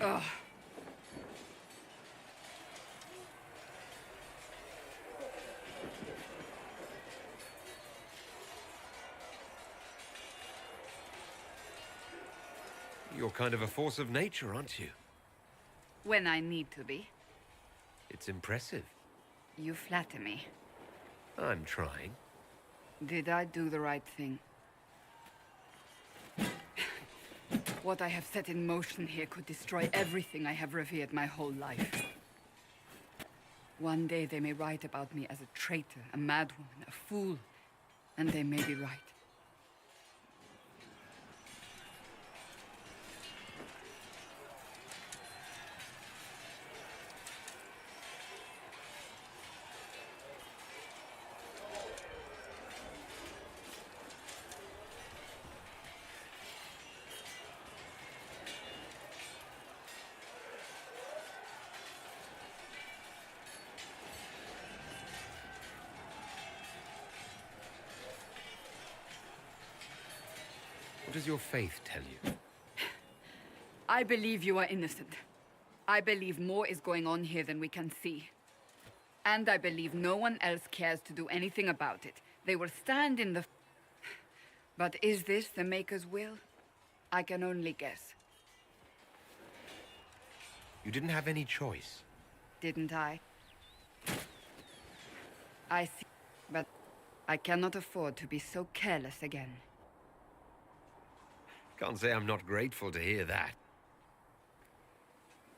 Ugh. You're kind of a force of nature, aren't you? When I need to be. It's impressive. You flatter me. I'm trying. Did I do the right thing? What I have set in motion here could destroy everything I have revered my whole life. One day they may write about me as a traitor, a madwoman, a fool, and they may be right. What does your faith tell you? I believe you are innocent. I believe more is going on here than we can see. And I believe no one else cares to do anything about it. They will stand in the... But is this the Maker's will? I can only guess. You didn't have any choice. Didn't I? I see, but I cannot afford to be so careless again. Can't say I'm not grateful to hear that.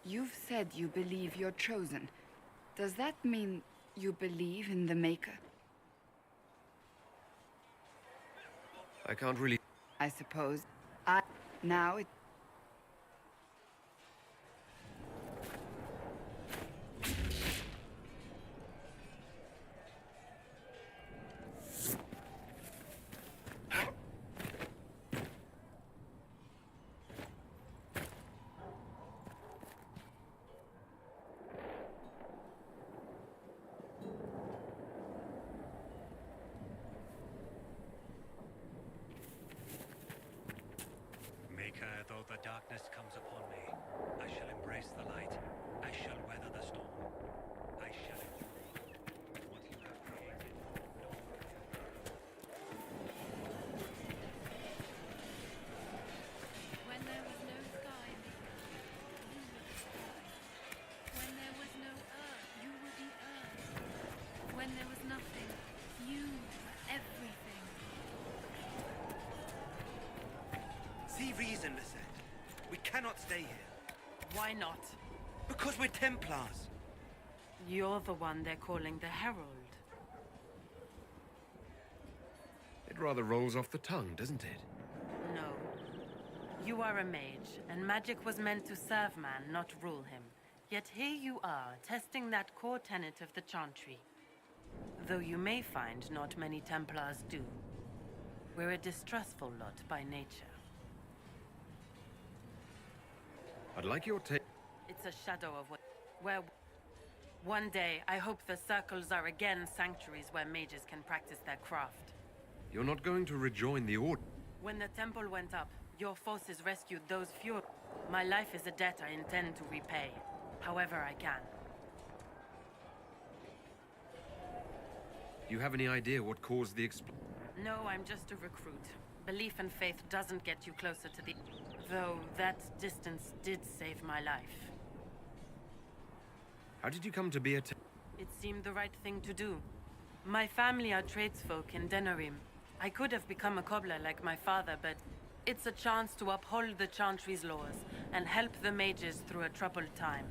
You've said you believe you're chosen. Does that mean you believe in the Maker? I can't really... I suppose. Now it... Though the darkness comes upon me, I shall embrace the light. I shall weather the storm. I shall enjoy what you have created. When there was no sky, you were the sky. When there was no earth, you were the earth. When there was nothing, you were everything. See reason, Lisette. We cannot stay here. Why not? Because we're Templars. You're the one they're calling the Herald. It rather rolls off the tongue, doesn't it? No. You are a mage, and magic was meant to serve man, not rule him. Yet here you are, testing that core tenet of the Chantry. Though you may find not many Templars do. We're a distrustful lot by nature. I'd like your take. It's a shadow of where one day I hope the circles are again sanctuaries where mages can practice their craft. You're not going to rejoin the Order. When the temple went up, your forces rescued those few. My life is a debt I intend to repay, however I can. Do you have any idea what caused the explosion? No, I'm just a recruit. Belief and faith doesn't get you closer to the... Though that distance did save my life. How did you come to be a... It seemed the right thing to do. My family are tradesfolk in Denerim. I could have become a cobbler like my father, but it's a chance to uphold the Chantry's laws and help the mages through a troubled time.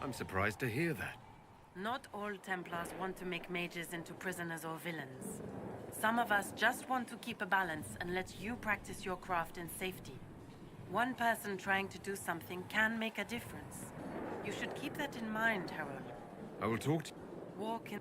I'm surprised to hear that. Not all Templars want to make mages into prisoners or villains. Some of us just want to keep a balance and let you practice your craft in safety. One person trying to do something can make a difference. You should keep that in mind, Harold. I will talk to... Walk in...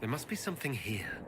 There must be something here.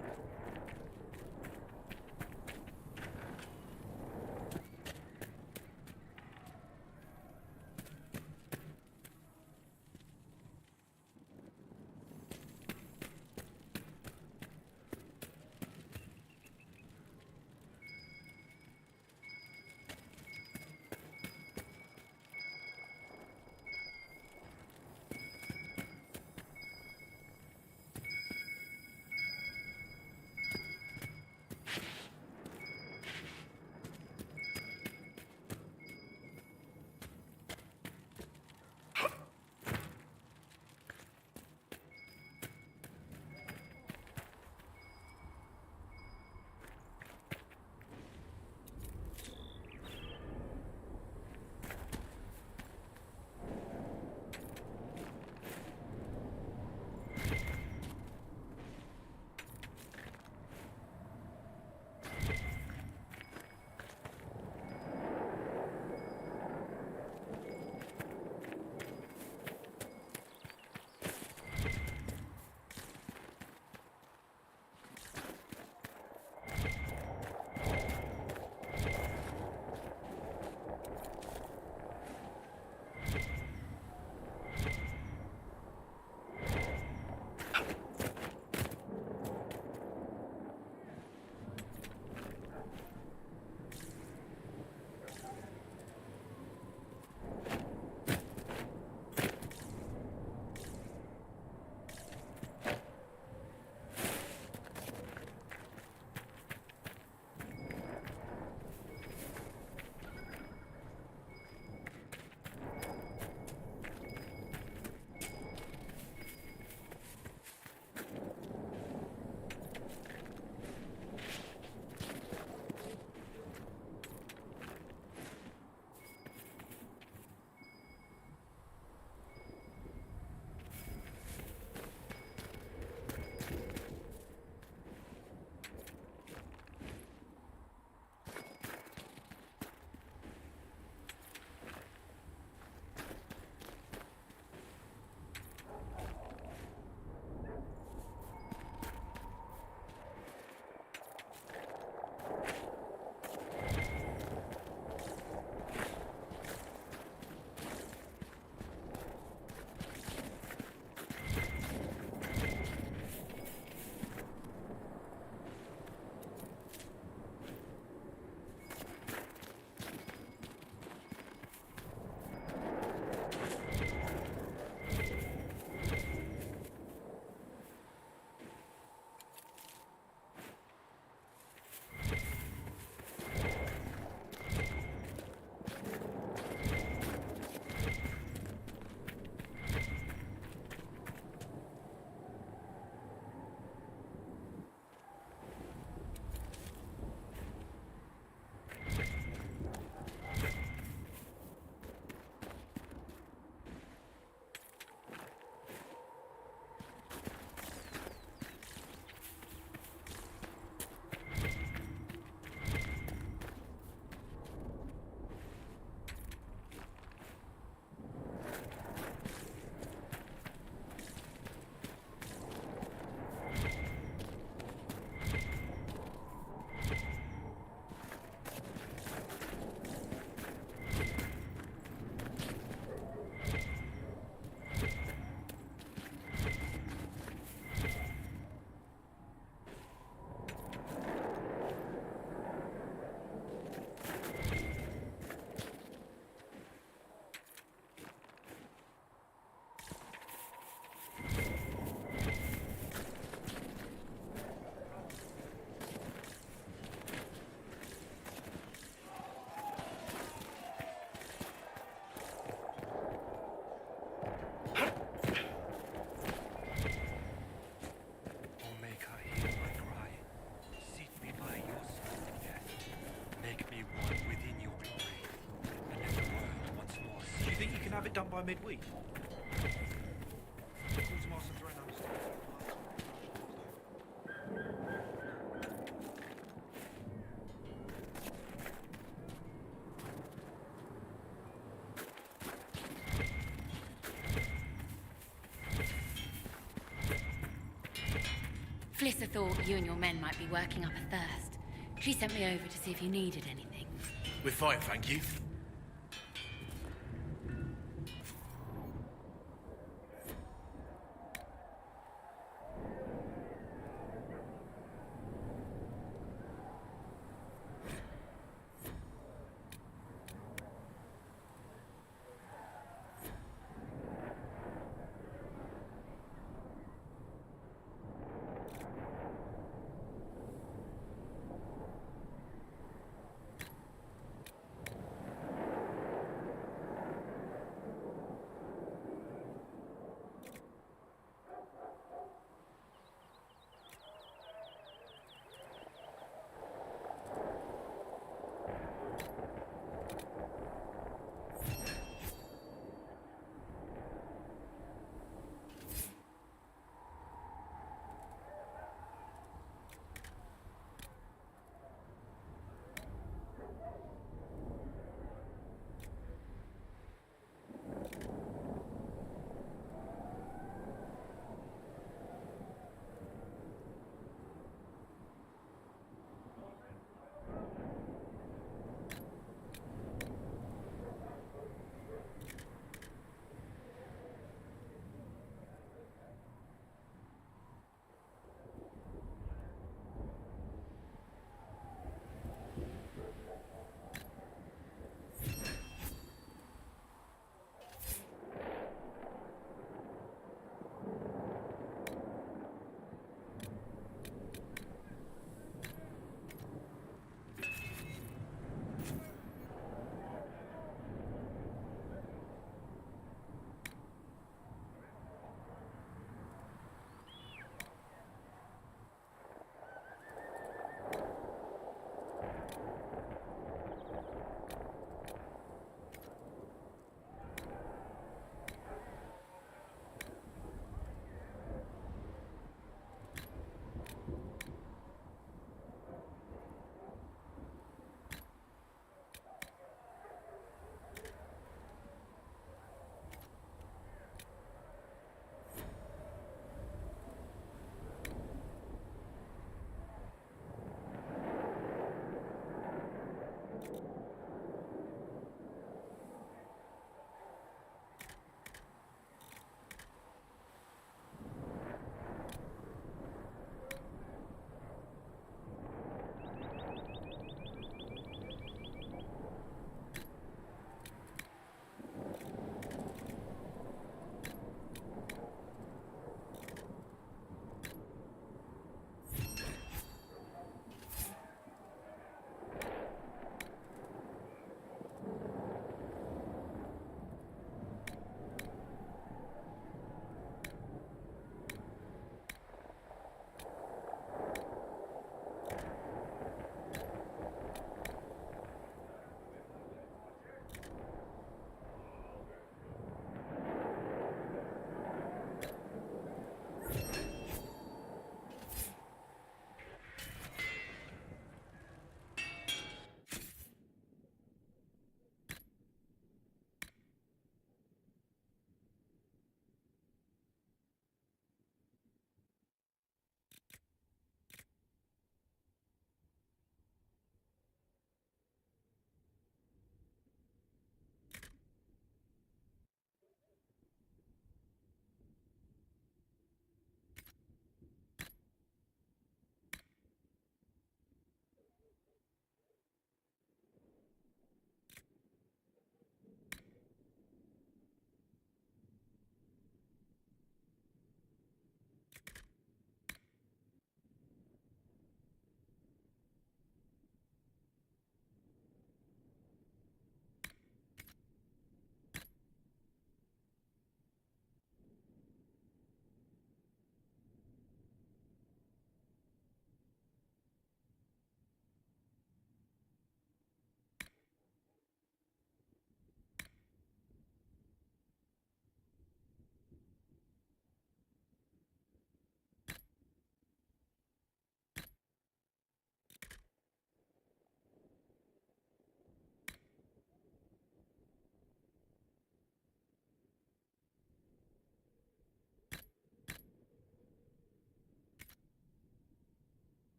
have it done by midweek. Quartermaster throwing out stuff. Flissa thought you and your men might be working up a thirst. She sent me over to see if you needed anything. We're fine, thank you.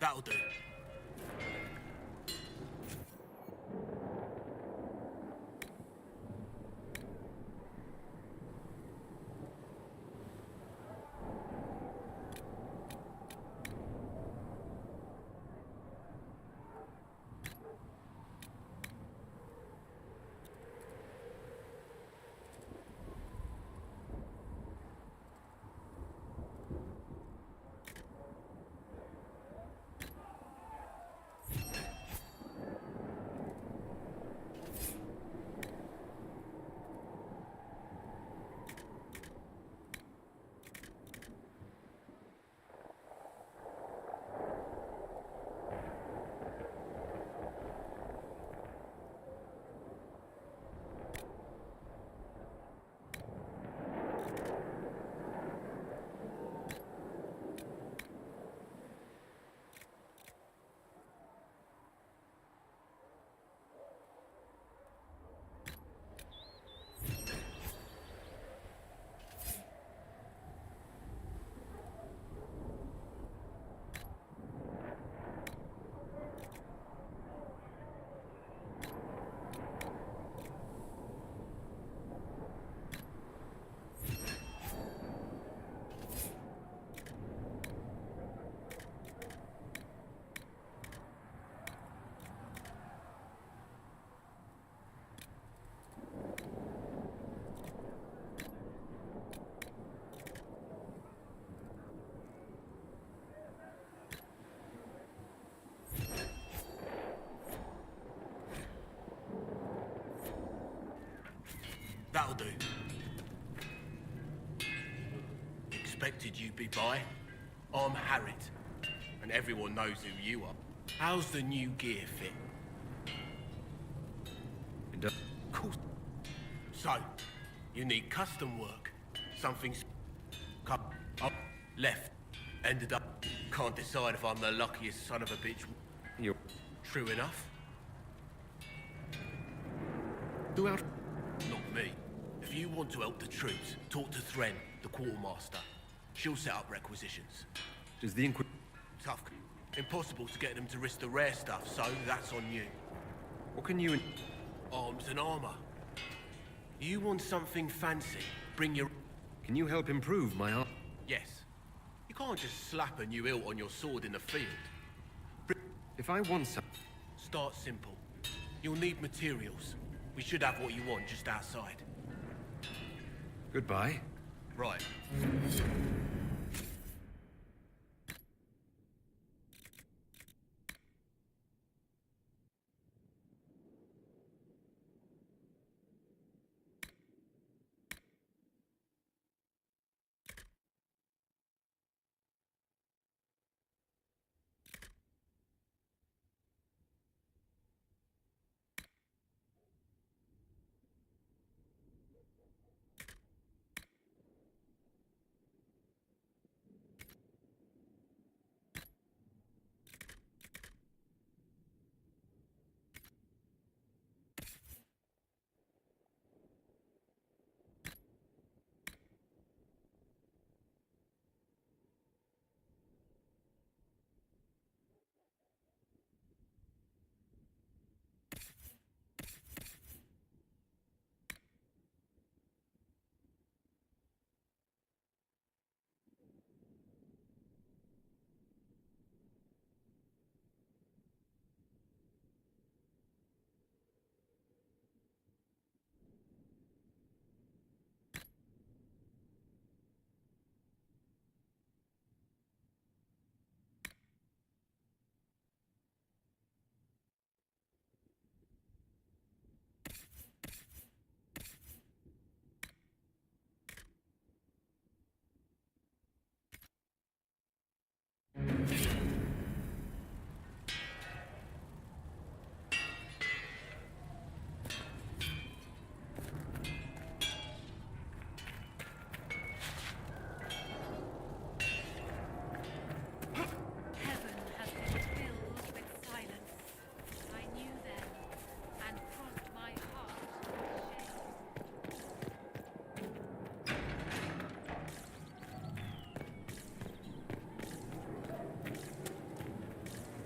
That'll do. That'll do. Expected you'd be by. I'm Harriet, and everyone knows who you are. How's the new gear fit? It does. Cool. So, you need custom work. Something's up, left, ended up. Can't decide if I'm the luckiest son of a bitch. You're True enough. too out. Not me. If you want to help the troops, talk to Thren, the quartermaster. She'll set up requisitions. Does the Tough. Impossible to get them to risk the rare stuff, so that's on you. What can you... Arms and armor. You want something fancy? Bring your... Can you help improve my art? Yes. You can't just slap a new hilt on your sword in the field. If I want some... Start simple. You'll need materials. We should have what you want just outside. Goodbye. Right.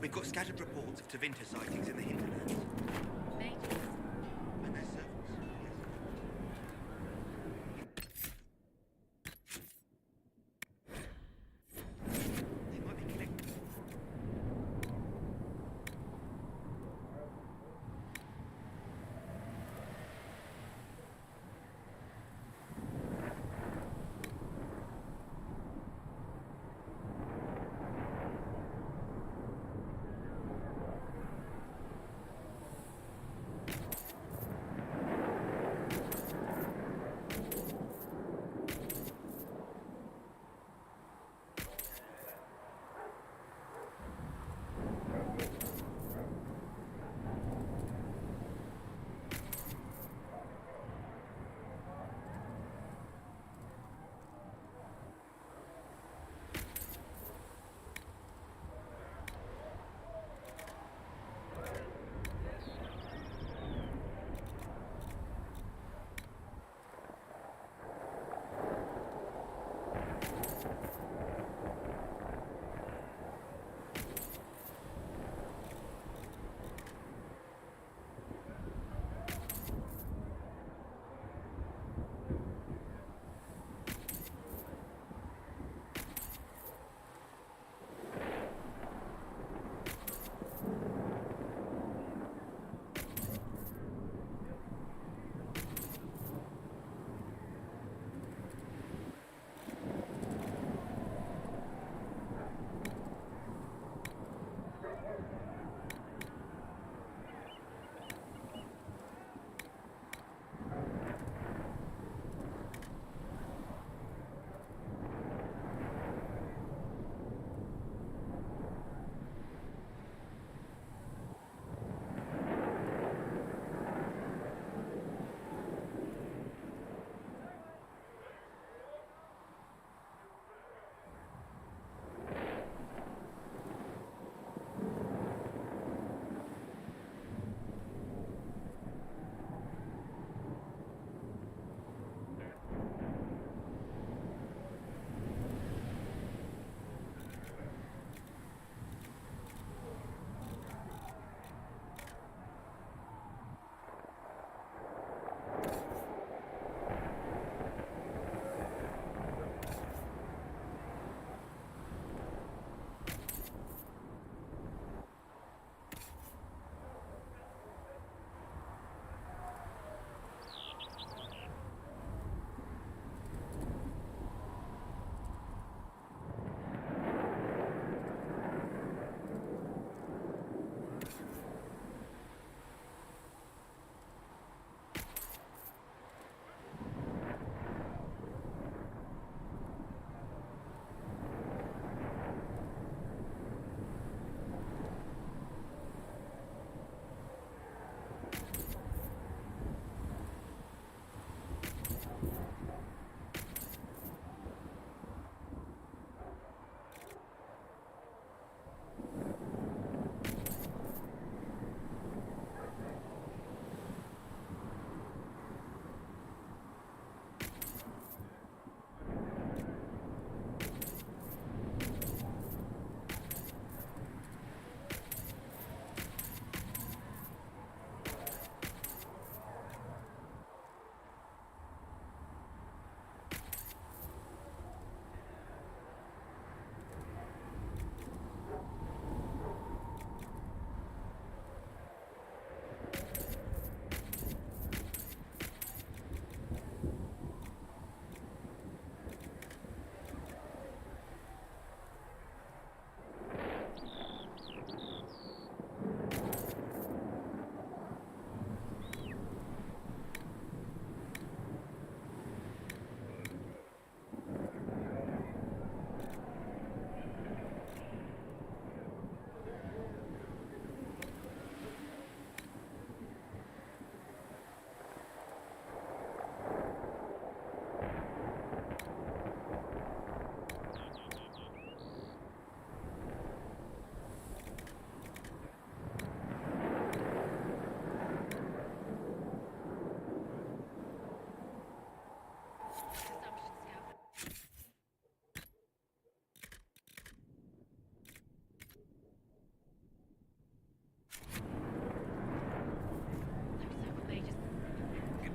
We've got scattered reports of Tevinter sightings in the hinterlands. Mages. And their servants, yes. They might be connected.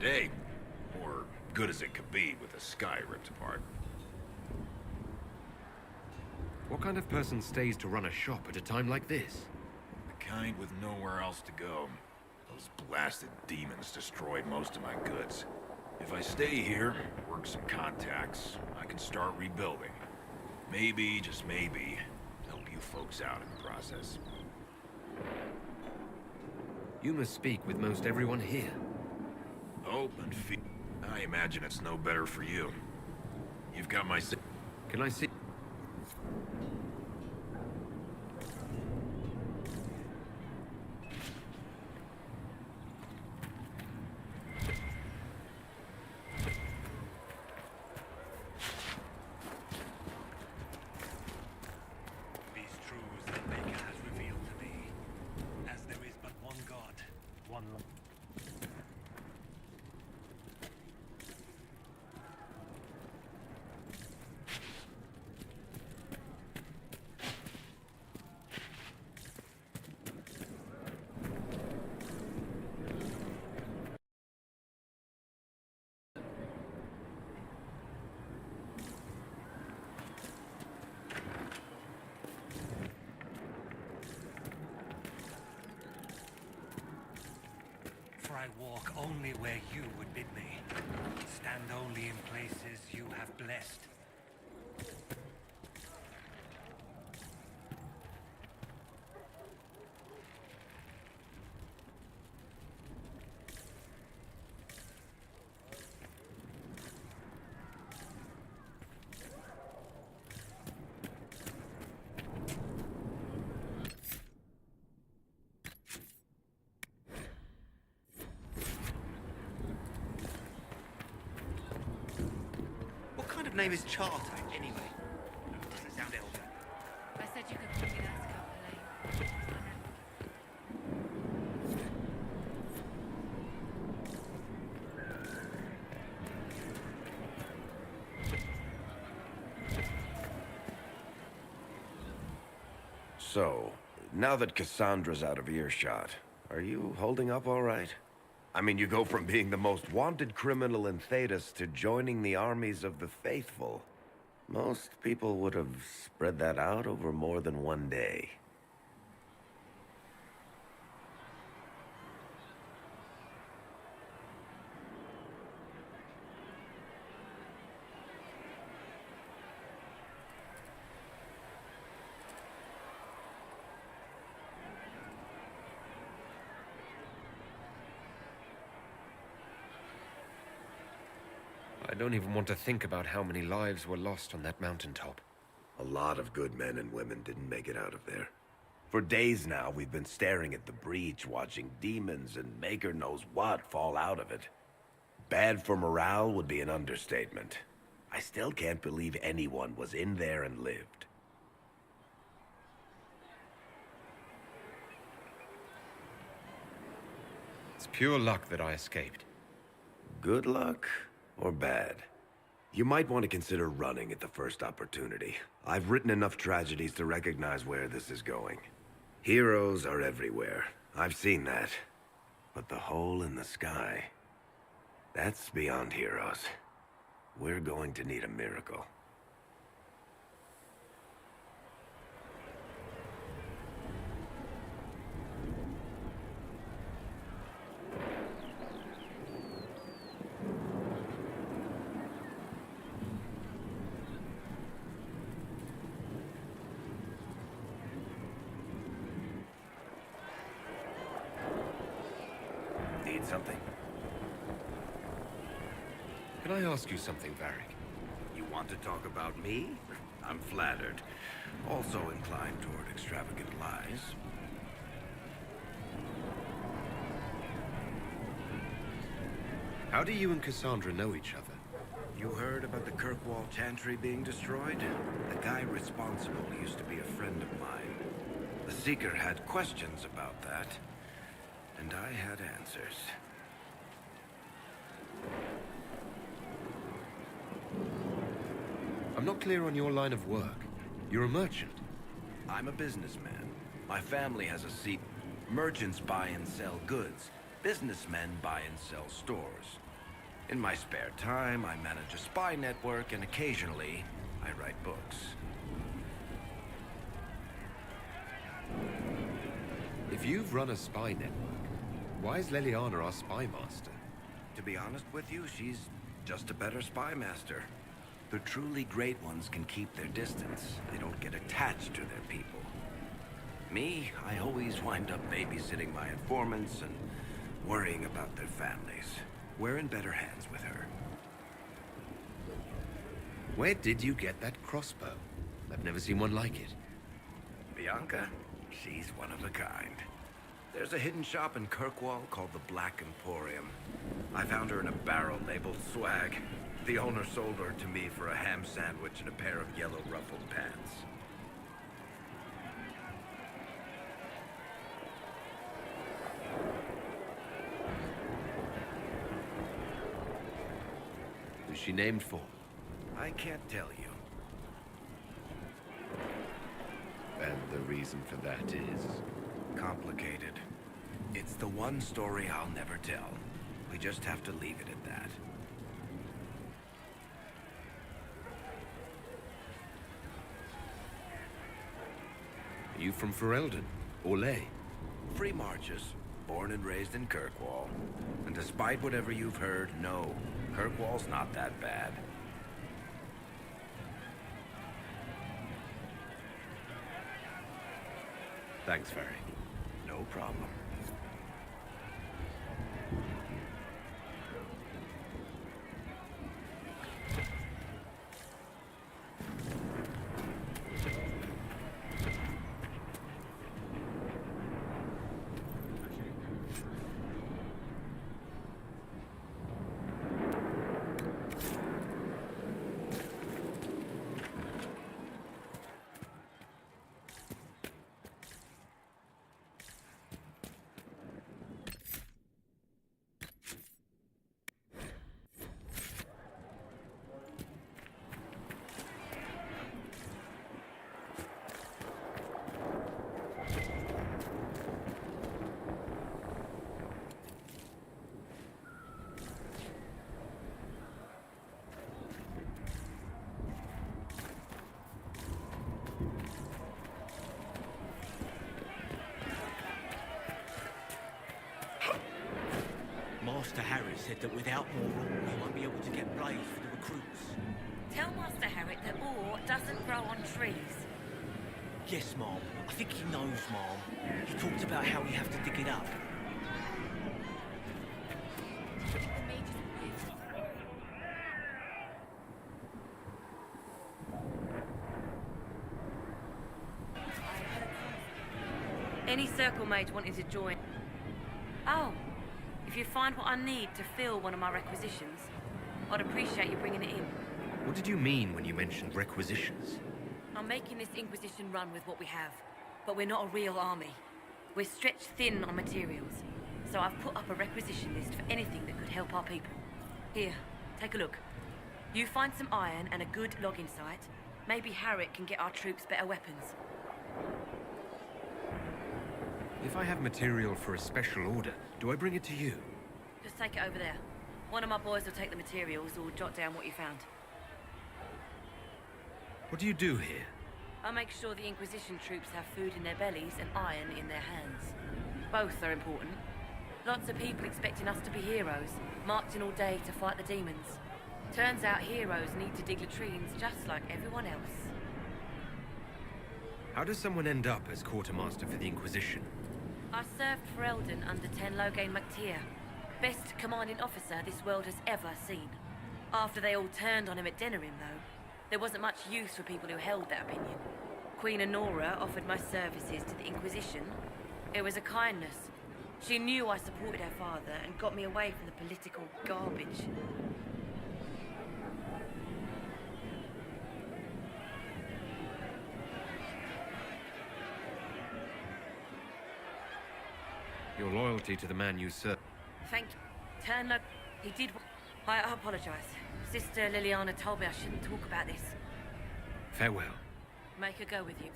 day. Or good as it could be with the sky ripped apart. What kind of person stays to run a shop at a time like this? The kind with nowhere else to go. Those blasted demons destroyed most of my goods. If I stay here, work some contacts, I can start rebuilding. Maybe, just maybe, help you folks out in the process. You must speak with most everyone here. Hope and fear. I imagine it's no better for you. You've got my... Can I see? These truths that Maker has revealed to me, as there is but one God, one life. For I walk only where you would bid me. Stand only in places you have blessed. What kind of name is Charter, anyway? Doesn't sound elven. I said you could put me that scalpel, Elaine. So, now that Cassandra's out of earshot, are you holding up all right? I mean, you go from being the most wanted criminal in Thedas to joining the armies of the faithful. Most people would have spread that out over more than one day. I don't even want to think about how many lives were lost on that mountaintop. A lot of good men and women didn't make it out of there. For days now, we've been staring at the breach, watching demons and Maker knows what fall out of it. Bad for morale would be an understatement. I still can't believe anyone was in there and lived. It's pure luck that I escaped. Good luck or bad? You might want to consider running at the first opportunity. I've written enough tragedies to recognize where this is going. Heroes are everywhere. I've seen that. But the hole in the sky, that's beyond heroes. We're going to need a miracle. Need something? Can I ask you something, Varric? You want to talk about me? I'm flattered. Also inclined toward extravagant lies. How do you and Cassandra know each other? You heard about the Kirkwall Chantry being destroyed? The guy responsible used to be a friend of mine. The Seeker had questions about that, and I had answers. I'm not clear on your line of work. You're a merchant. I'm a businessman. My family has a seat. Merchants buy and sell goods. Businessmen buy and sell stores. In my spare time, I manage a spy network, and occasionally, I write books. If you've run a spy network, why is Leliana our spy master? To be honest with you, she's just a better spy master. The truly great ones can keep their distance. They don't get attached to their people. Me, I always wind up babysitting my informants and worrying about their families. We're in better hands with her. Where did you get that crossbow? I've never seen one like it. Bianca, she's one of a kind. There's a hidden shop in Kirkwall called the Black Emporium. I found her in a barrel labeled swag. The owner sold her to me for a ham sandwich and a pair of yellow ruffled pants. Who's she named for? I can't tell you. And the reason for that is? Complicated. It's the one story I'll never tell. We just have to leave it at that. Are you from Ferelden? Or Ley? Free Marches, born and raised in Kirkwall. And despite whatever you've heard, no, Kirkwall's not that bad. Thanks, Ferry. No problem. Master Harry said that without more rules, you won't be able to get blades for the recruits. Tell Master Harriet that ore doesn't grow on trees. Yes, Mom. I think he knows, Mom. He talked about how we have to dig it up. Any circle mage wanting to join? Oh, if you find what I need to fill one of my requisitions, I'd appreciate you bringing it in. What did you mean when you mentioned requisitions? I'm making this Inquisition run with what we have, but we're not a real army. We're stretched thin on materials, so I've put up a requisition list for anything that could help our people. Here, take a look. You find some iron and a good logging site, maybe Harriet can get our troops better weapons. If I have material for a special order, do I bring it to you? Just take it over there. One of my boys will take the materials or jot down what you found. What do you do here? I make sure the Inquisition troops have food in their bellies and iron in their hands. Both are important. Lots of people expecting us to be heroes, marching all day to fight the demons. Turns out heroes need to dig latrines just like everyone else. How does someone end up as quartermaster for the Inquisition? I served for Eldon under Ten Loghain MacTier. Best commanding officer this world has ever seen. After they all turned on him at Denerim, though, there wasn't much use for people who held that opinion. Queen Honora offered my services to the Inquisition. It was a kindness. She knew I supported her father and got me away from the political garbage. Your loyalty to the man you serve. Thank you. Turn he did. I apologize. Sister Liliana told me I shouldn't talk about this. Farewell. Make her go with you.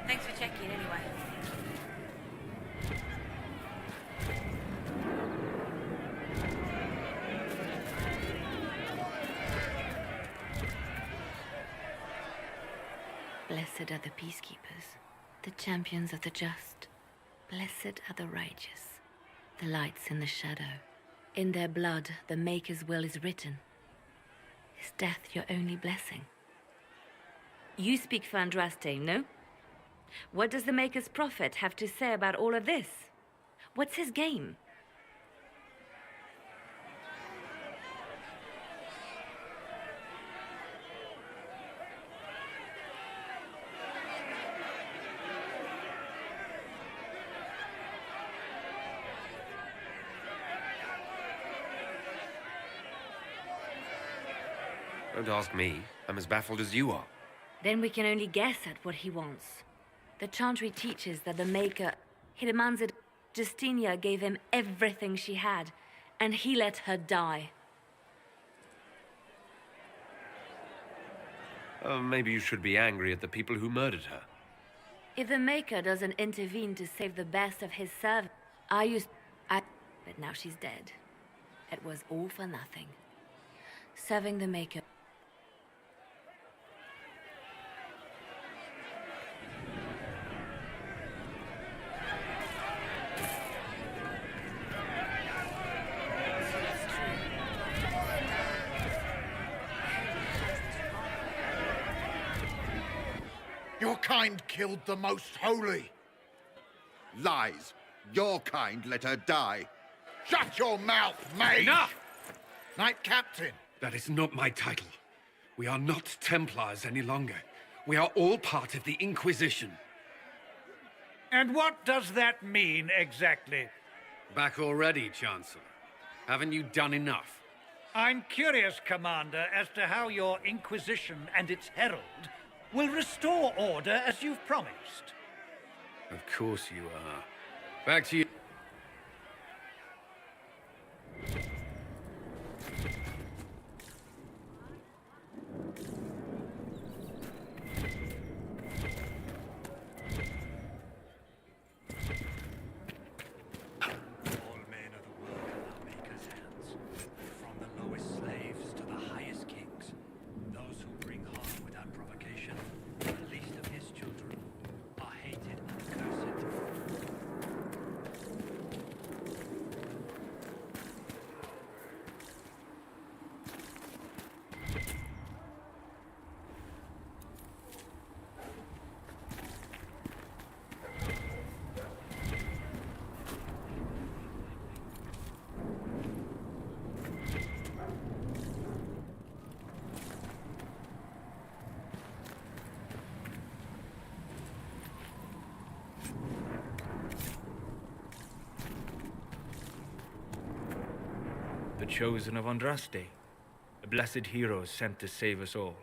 Thanks for checking anyway. Blessed are the peacekeepers, the champions of the just. Blessed are the righteous, the lights in the shadow. In their blood, the Maker's will is written. Is death your only blessing? You speak for Andraste, no? What does the Maker's prophet have to say about all of this? What's his game? Don't ask me. I'm as baffled as you are. Then we can only guess at what he wants. The Chantry teaches that the Maker... He demands it. Justinia gave him everything she had, and he let her die. Maybe you should be angry at the people who murdered her. If the Maker doesn't intervene to save the best of his servants... But now she's dead. It was all for nothing. Serving the Maker... Your kind killed the most holy. Lies. Your kind let her die. Shut your mouth, mate! Enough! Knight Captain. That is not my title. We are not Templars any longer. We are all part of the Inquisition. And what does that mean, exactly? Back already, Chancellor. Haven't you done enough? I'm curious, Commander, as to how your Inquisition and its herald will restore order as you've promised. Of course you are. Back to you. The chosen of Andraste, a blessed hero sent to save us all.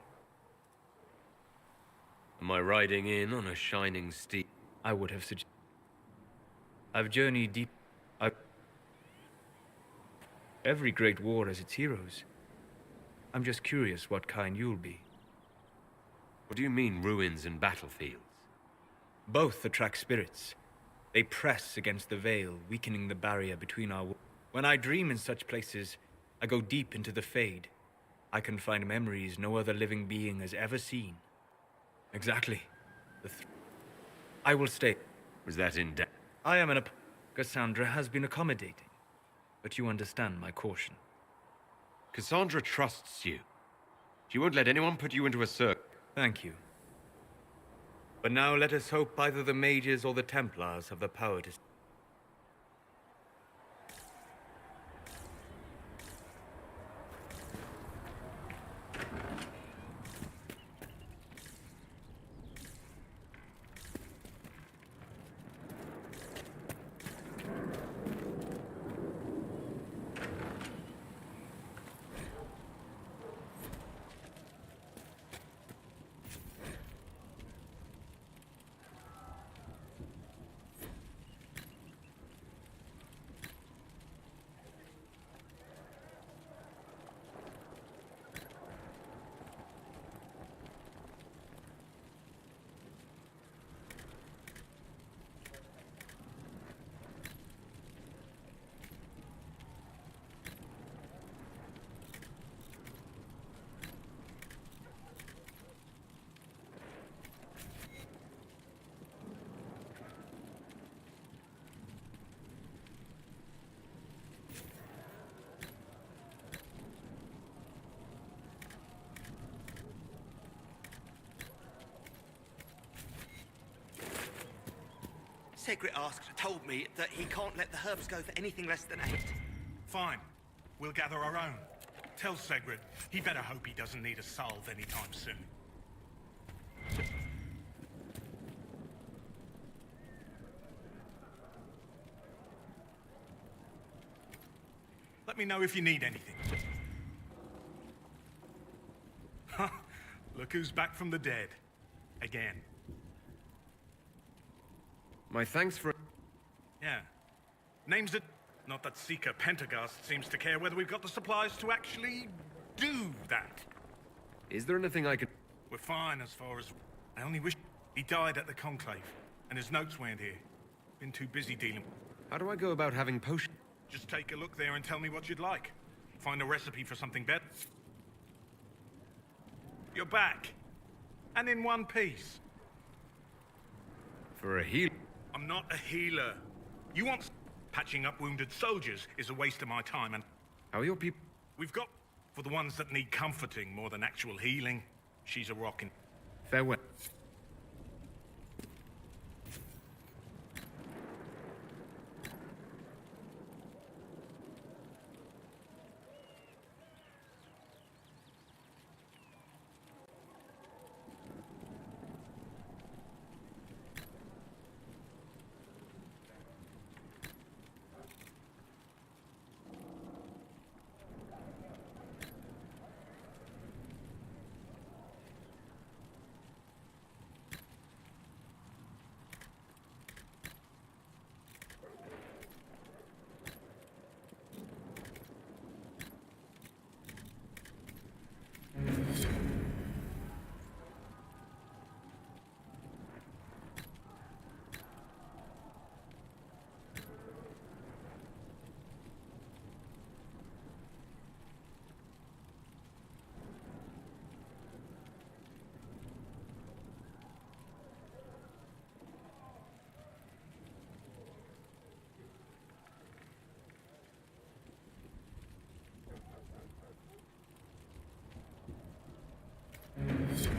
Am I riding in on a shining steed? I would have suggested. I've journeyed deep. Every great war has its heroes. I'm just curious what kind you'll be. What do you mean, ruins and battlefields? Both attract spirits. They press against the veil, weakening the barrier between our worlds. When I dream in such places, I go deep into the Fade. I can find memories no other living being has ever seen. Exactly. I will stay. Was that in doubt? I am Cassandra has been accommodating, but you understand my caution. Cassandra trusts you. She won't let anyone put you into a circle. Thank you. But now let us hope either the mages or the Templars have the power to... Segret told me that he can't let the herbs go for anything less than 8. Fine. We'll gather our own. Tell Segret he better hope he doesn't need a salve anytime soon. Let me know if you need anything. Look who's back from the dead. Again. My thanks for... Yeah. Name's it. Not that Seeker Pentagast seems to care whether we've got the supplies to actually do that. Is there anything I can... We're fine as far as... I only wish he died at the Conclave, and his notes weren't here. Been too busy dealing... How do I go about having potion? Just take a look there and tell me what you'd like. Find a recipe for something better. You're back. And in one piece. For a heal... I'm not a healer. You want... Patching up wounded soldiers is a waste of my time, and... How are your people... We've got... For the ones that need comforting more than actual healing, she's a rockin'. Farewell.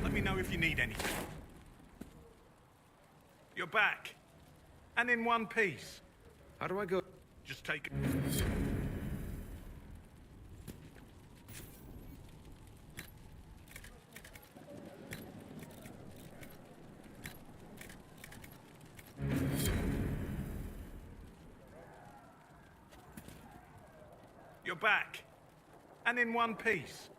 Let me know if you need anything. You're back. And in one piece. How do I go? Just take it. You're back. And in one piece.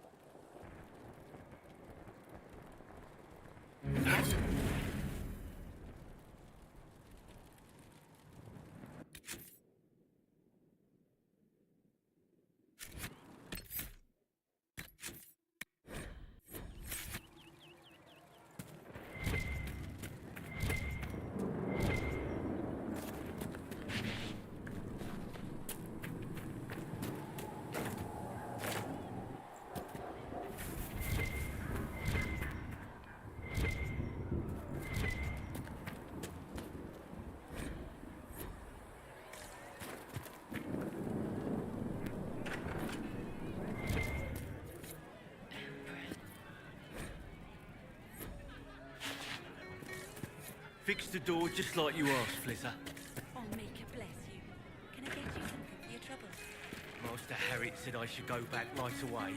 Fix the door just like you asked, Flitter. Oh, Maker bless you. Can I get you something for your trouble? Master Harriet said I should go back right away.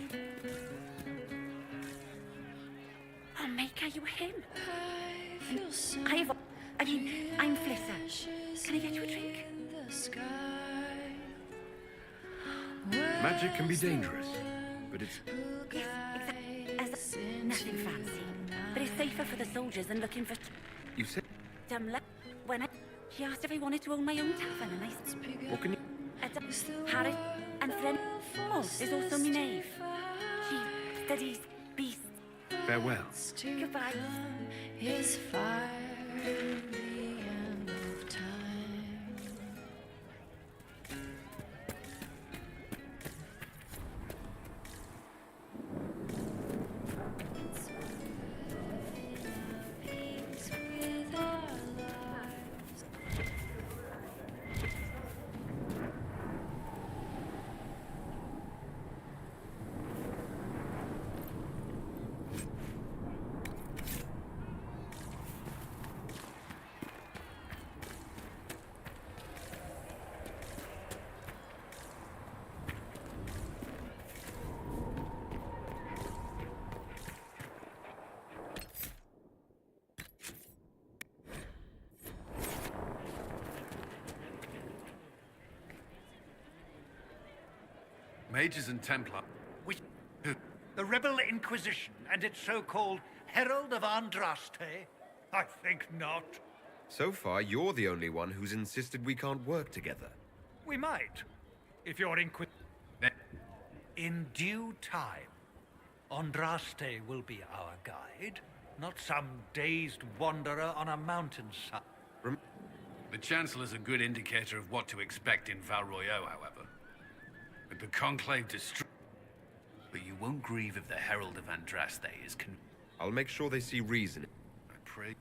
Oh, Maker, you him? I'm Flitter. Can I get you a drink? Magic can be dangerous, but it's... Yes, exactly. Nothing fancy. But it's safer for the soldiers than looking for... You said... When she asked if I wanted to own my own tavern, and I said... What can you... Harriet and friend... Oh, there's also my knave. She studies beasts. Farewell. Goodbye. Is fire the end of time? With our lives. Mages and Templar. Which... The rebel Inquisition and its so-called Herald of Andraste? I think not. So far, you're the only one who's insisted we can't work together. We might, if you're In due time, Andraste will be our guide, not some dazed wanderer on a mountainside. The Chancellor's a good indicator of what to expect in Val Royeaux, however. With the Conclave destroyed... But you won't grieve if the Herald of Andraste is I'll make sure they see reason. I pray...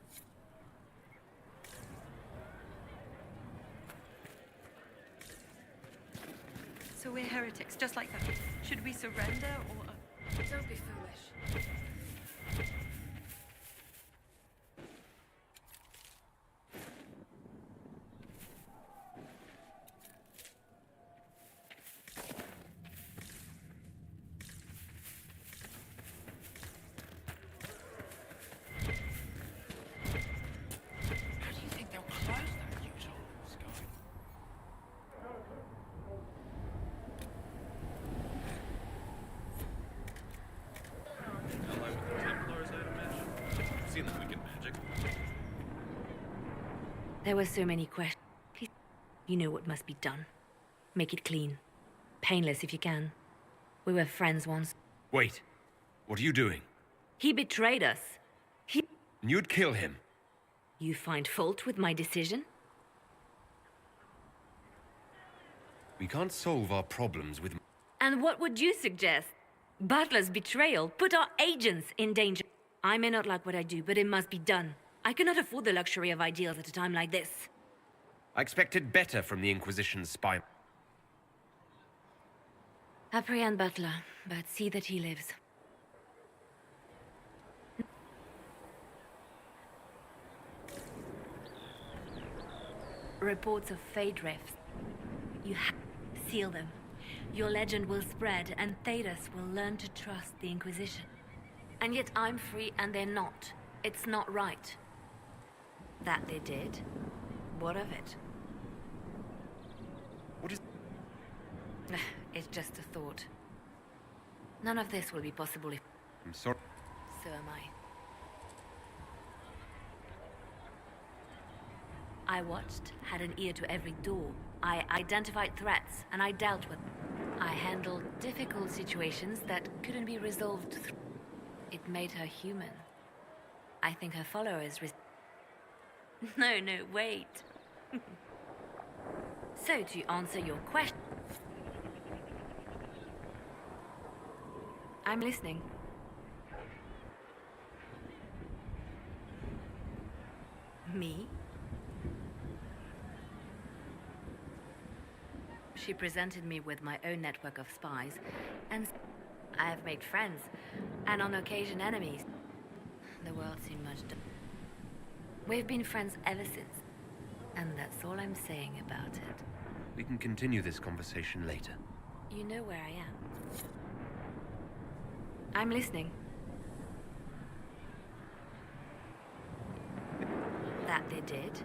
So we're heretics, just like that. Should we surrender or... Don't be foolish. How do you think they'll close that huge hole in the sky? Ally with the Templars, I'd imagine. I've seen them wicked magic. There were so many questions. You know what must be done. Make it clean. Painless if you can. We were friends once. Wait. What are you doing? He betrayed us. And you'd kill him. You find fault with my decision? We can't solve our problems with... And what would you suggest? Butler's betrayal put our agents in danger. I may not like what I do, but it must be done. I cannot afford the luxury of ideals at a time like this. I expected better from the Inquisition's spy. Apprehend Butler, but see that he lives. Reports of fade rifts. You have to seal them. Your legend will spread, and Thedas will learn to trust the Inquisition. And yet I'm free and they're not. It's not right. That they did. What of it? What is... It's just a thought. None of this will be possible if... I'm sorry. So am I. I watched, had an ear to every door. I identified threats, and I dealt with them. I handled difficult situations that couldn't be resolved through... It made her human. I think her followers... No, wait. So, to answer your question... I'm listening. Me? She presented me with my own network of spies, and I have made friends, and on occasion enemies. The world seemed much different. We've been friends ever since, and that's all I'm saying about it. We can continue this conversation later. You know where I am. I'm listening. That they did?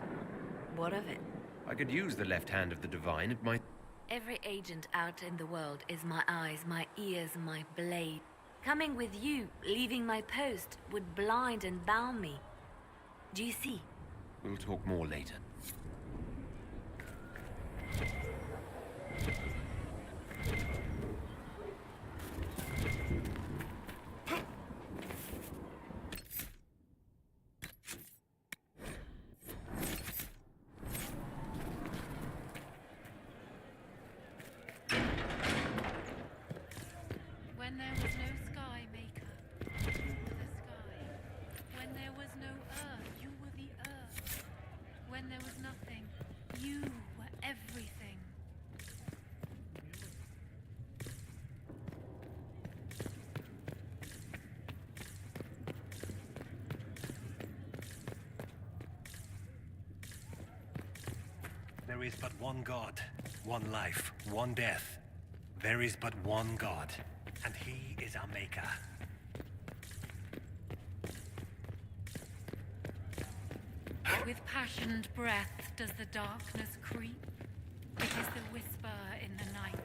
What of it? I could use the left hand of the Divine. It might... Every agent out in the world is my eyes, my ears, my blade. Coming with you, leaving my post, would blind and bound me. Do you see? We'll talk more later. When there was no sky maker, you were the sky. When there was no earth, you were the earth. When there was nothing, you were everything. There is but one God, one life, one death. There is but one God, and he is our maker. With passioned breath does the darkness creep. It is the whisper in the night.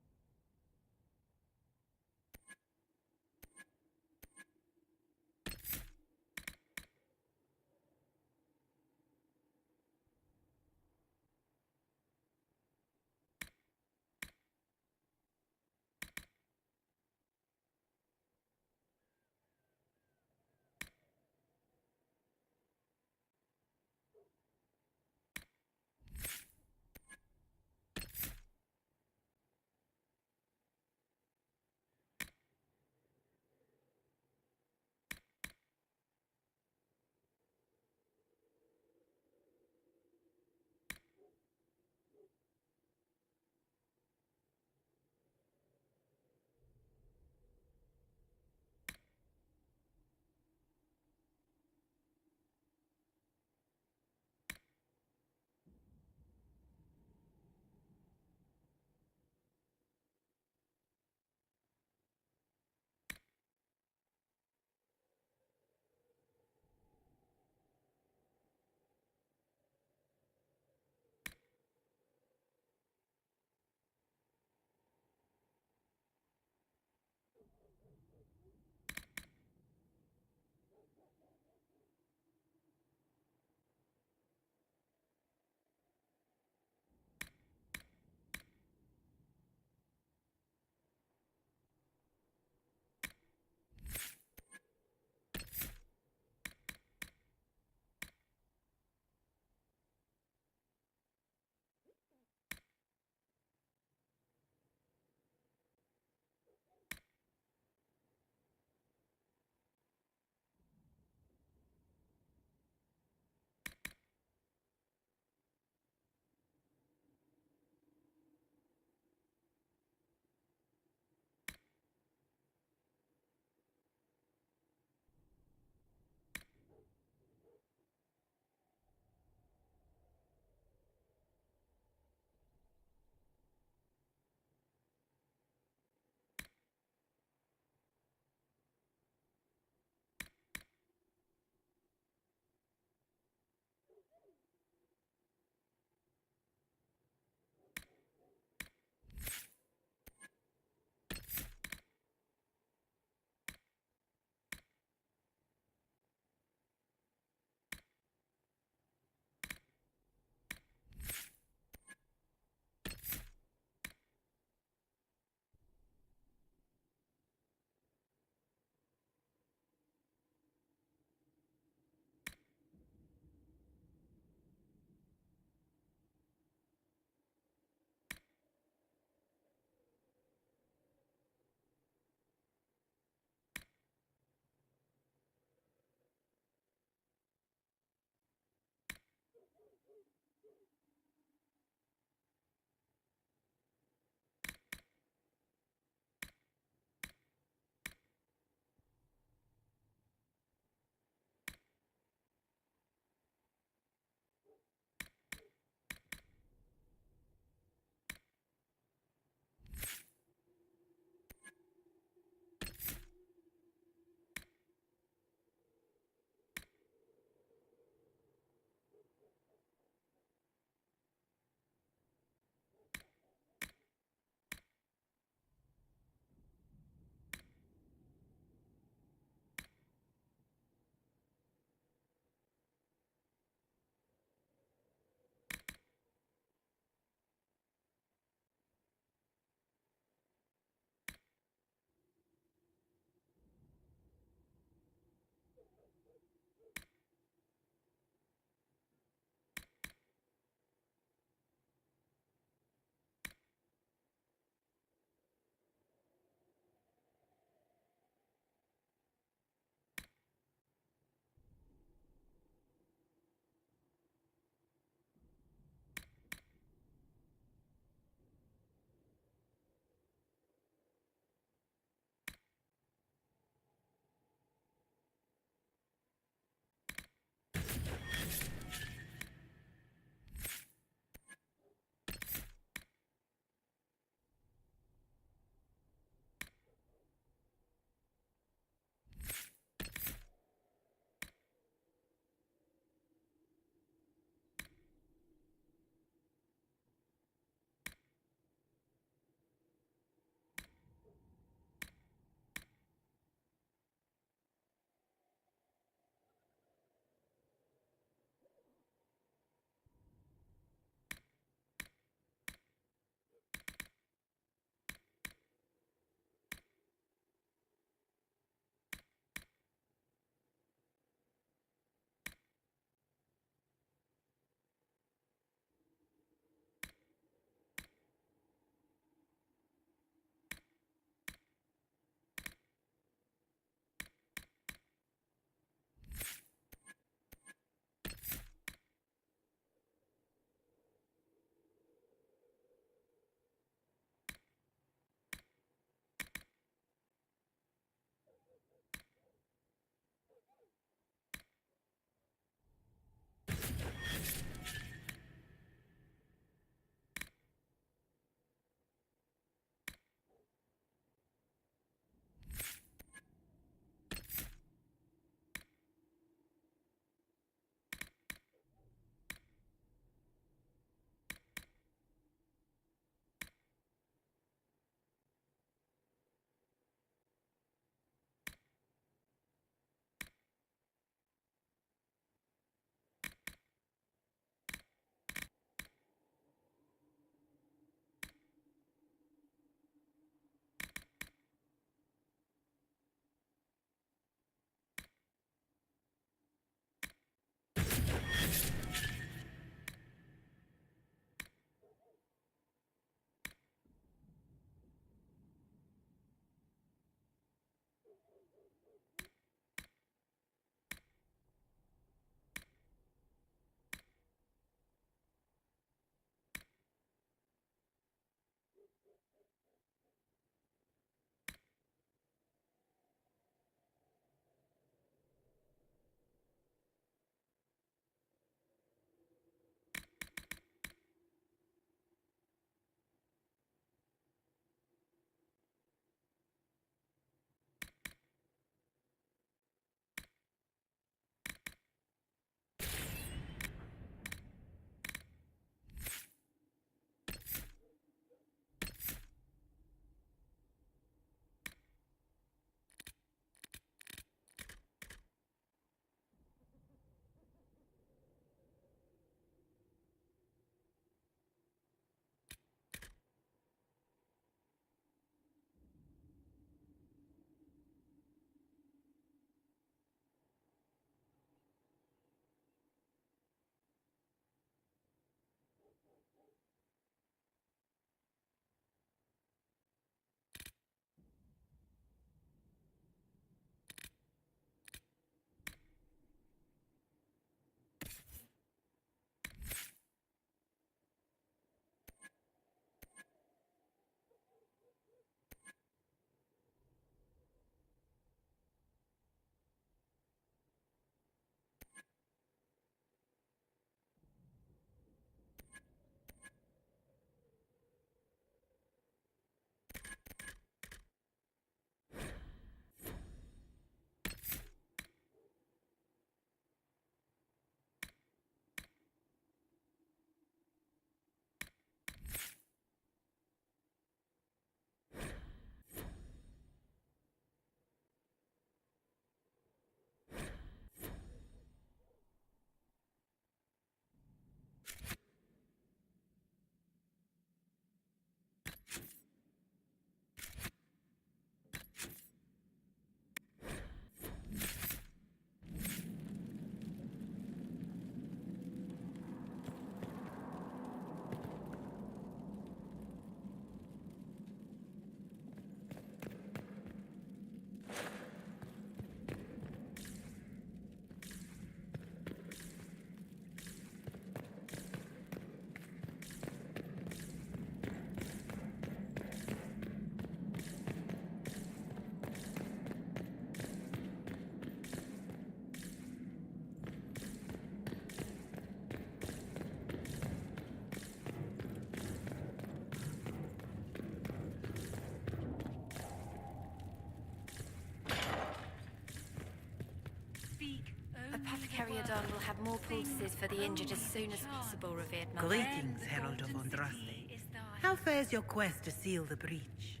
Ariadon will have more poultices for the injured as soon as possible, revered mother. Greetings, Herald of Andraste. How fares your quest to seal the breach?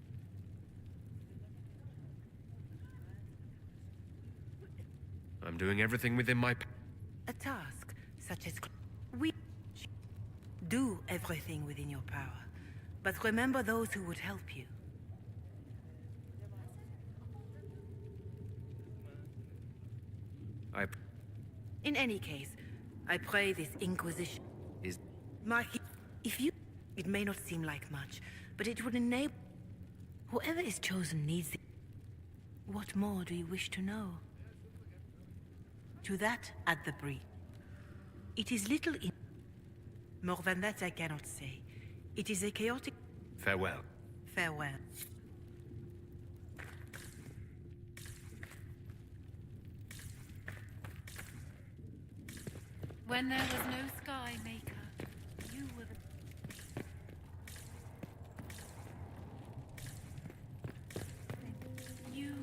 I'm doing everything within my... A task such as we do everything within your power, but remember those who would help you. In any case, I pray this inquisition is... Marquis, if you... It may not seem like much, but it would enable... Whoever is chosen needs the... What more do you wish to know? To that, at the breach. It is little in... More than that I cannot say. It is a chaotic... Farewell. Farewell. When there was no sky maker, you were the... You...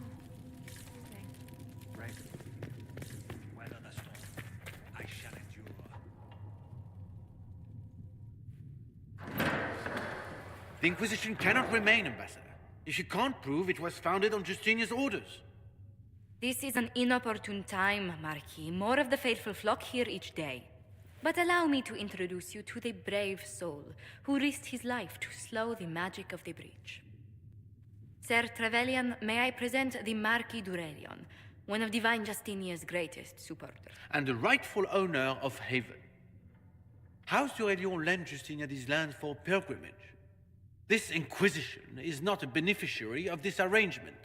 Right. Weather the storm. I shall endure. The Inquisition cannot remain, Ambassador, if you can't prove it was founded on Justinian's orders. This is an inopportune time, Marquis. More of the faithful flock here each day. But allow me to introduce you to the brave soul who risked his life to slow the magic of the breach. Sir Trevelyan, may I present the Marquis d'Aurelion, one of Divine Justinia's greatest supporters. And the rightful owner of Haven. House d'Aurelion lent Justinia these lands for pilgrimage. This Inquisition is not a beneficiary of this arrangement.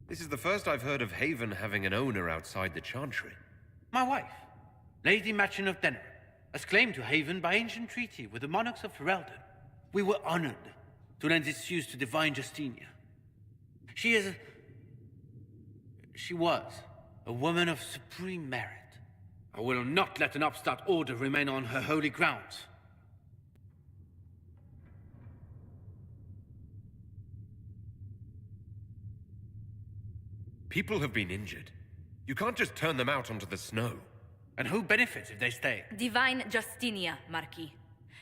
This is the first I've heard of Haven having an owner outside the Chantry. My wife, Lady Machin of Denner, has claimed to Haven by ancient treaty with the monarchs of Ferelden. We were honored to lend its use to Divine Justinia. She was a woman of supreme merit. I will not let an upstart order remain on her holy grounds. People have been injured. You can't just turn them out onto the snow. And who benefits if they stay? Divine Justinia, Marquis.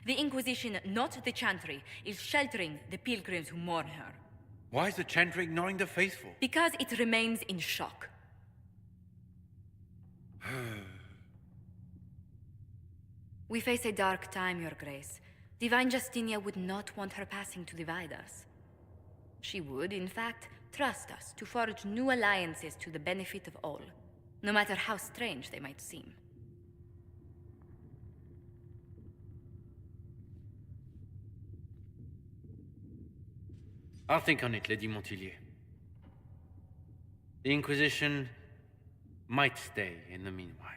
The Inquisition, not the Chantry, is sheltering the pilgrims who mourn her. Why is the Chantry ignoring the faithful? Because it remains in shock. We face a dark time, Your Grace. Divine Justinia would not want her passing to divide us. She would, in fact, trust us to forge new alliances to the benefit of all, no matter how strange they might seem. I'll think on it, Lady Montillier. The Inquisition might stay in the meanwhile.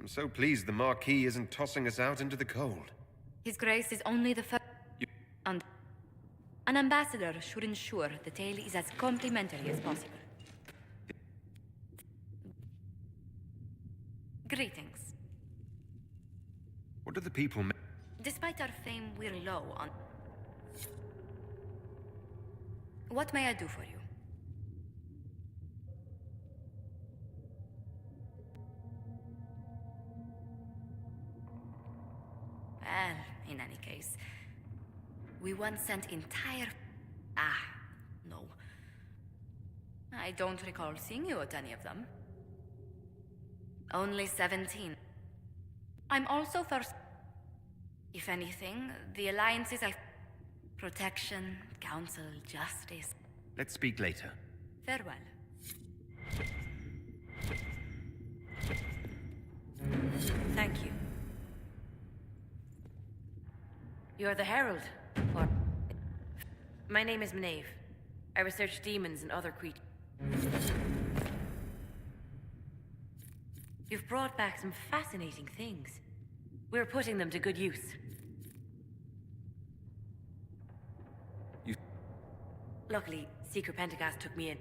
I'm so pleased the Marquis isn't tossing us out into the cold. His Grace is only the first. And an ambassador should ensure the tale is as complimentary as possible. Greetings. What do the people Despite our fame, we're low on. What may I do for you? Well, in any case, we once sent entire. No. I don't recall seeing you at any of them. Only 17. I'm also first. If anything, the alliances I. Protection, counsel, justice. Let's speak later. Farewell. Thank you. You're the Herald, or... My name is Maeve. I research demons and other creatures. You've brought back some fascinating things. We're putting them to good use. Luckily, Seeker Pentagast took me in.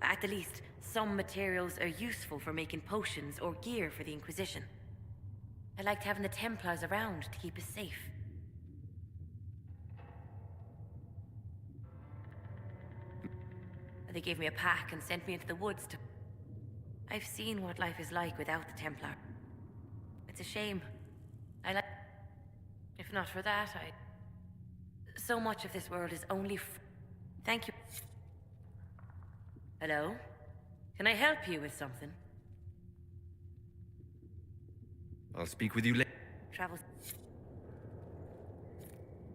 At the least, some materials are useful for making potions or gear for the Inquisition. I liked having the Templars around to keep us safe. They gave me a pack and sent me into the woods to... I've seen what life is like without the Templar. It's a shame. I like... If not for that, so much of this world is only Thank you. Hello? Can I help you with something? I'll speak with you later. Travel...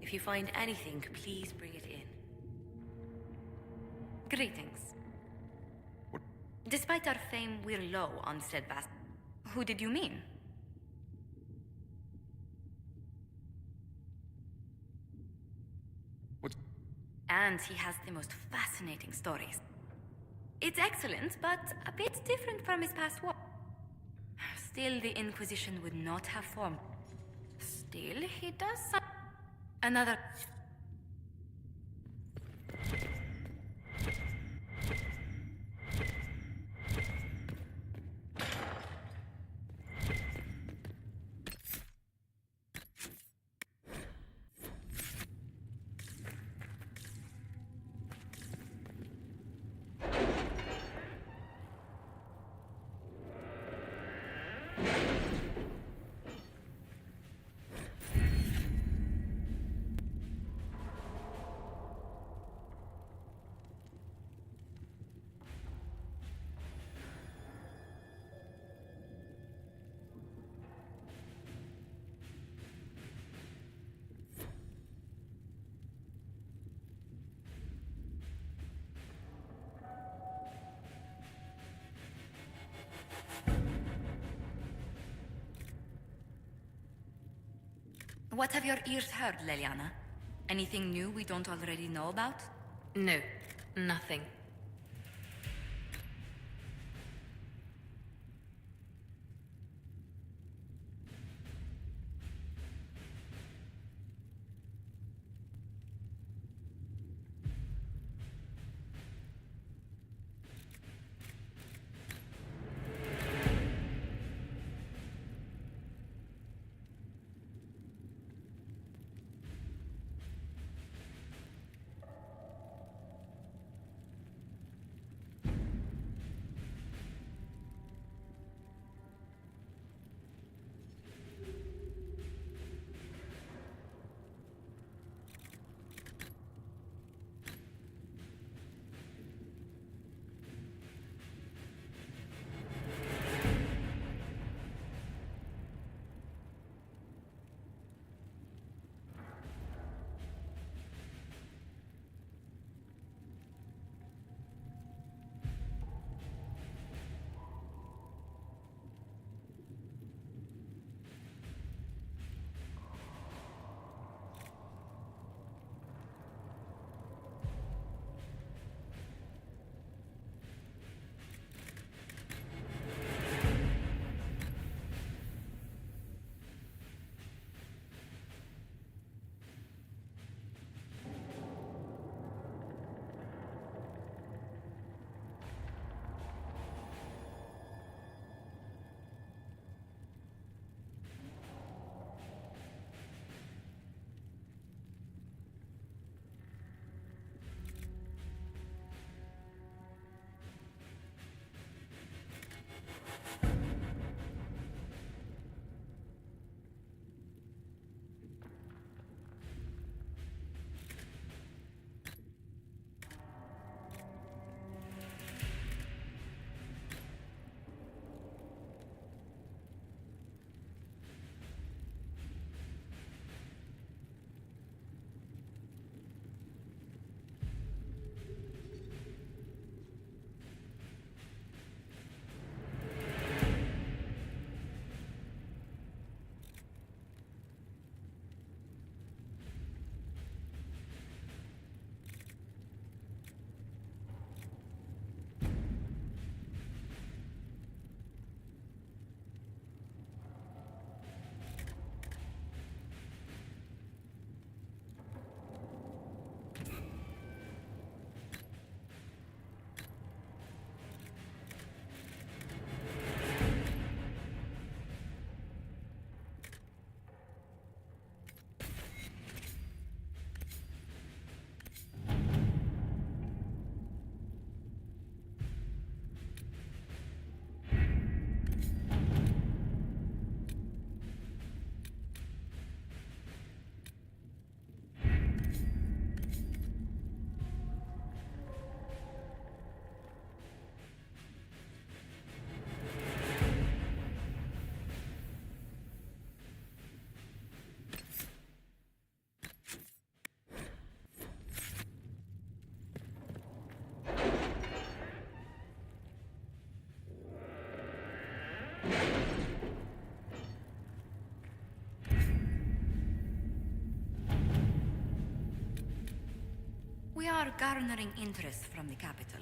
If you find anything, please bring it in. Greetings. Despite our fame, we're low on steadfast. Who did you mean? What? And he has the most fascinating stories. It's excellent, but a bit different from his past work. Still, the Inquisition would not have formed. Still, he does some... Another... What have your ears heard, Leliana? Anything new we don't already know about? No, nothing. We are garnering interest from the capital.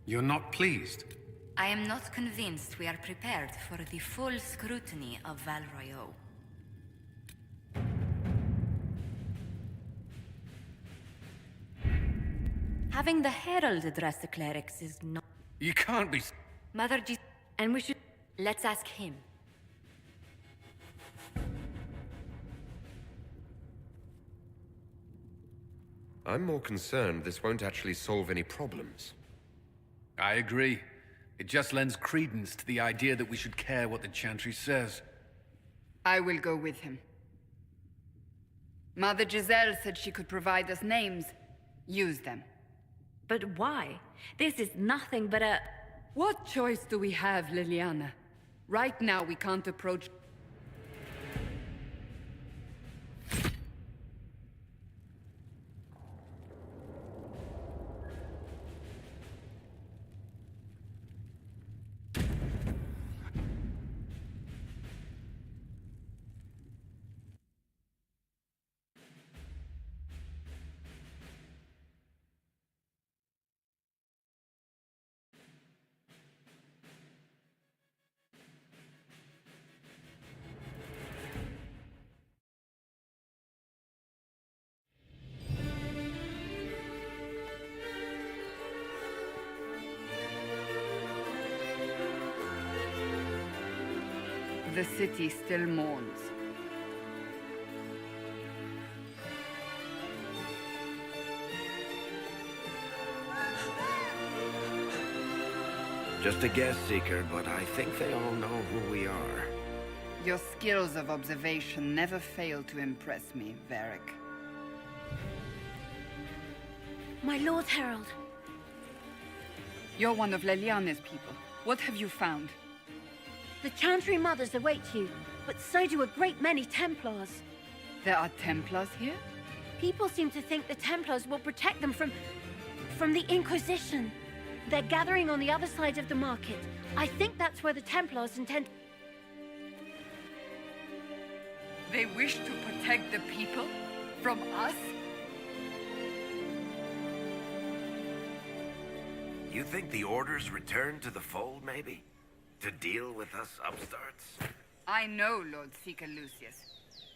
You're not pleased? I am not convinced we are prepared for the full scrutiny of Val Royeaux. Having the Herald address the clerics is not... You can't be... Mother G... And we should... Let's ask him. I'm more concerned this won't actually solve any problems. I agree. It just lends credence to the idea that we should care what the Chantry says. I will go with him. Mother Giselle said she could provide us names. Use them. But why? This is nothing but a... What choice do we have, Liliana? Right now, we can't approach... The city still mourns. Just a guess, Seeker, but I think they all know who we are. Your skills of observation never fail to impress me, Varric. My Lord Herald. You're one of Leliana's people. What have you found? The Chantry Mothers await you, but so do a great many Templars. There are Templars here? People seem to think the Templars will protect them from the Inquisition. They're gathering on the other side of the market. I think that's where the Templars intend... They wish to protect the people? From us? You think the Order's returned to the fold, maybe? To deal with us upstarts? I know Lord Seeker Lucius.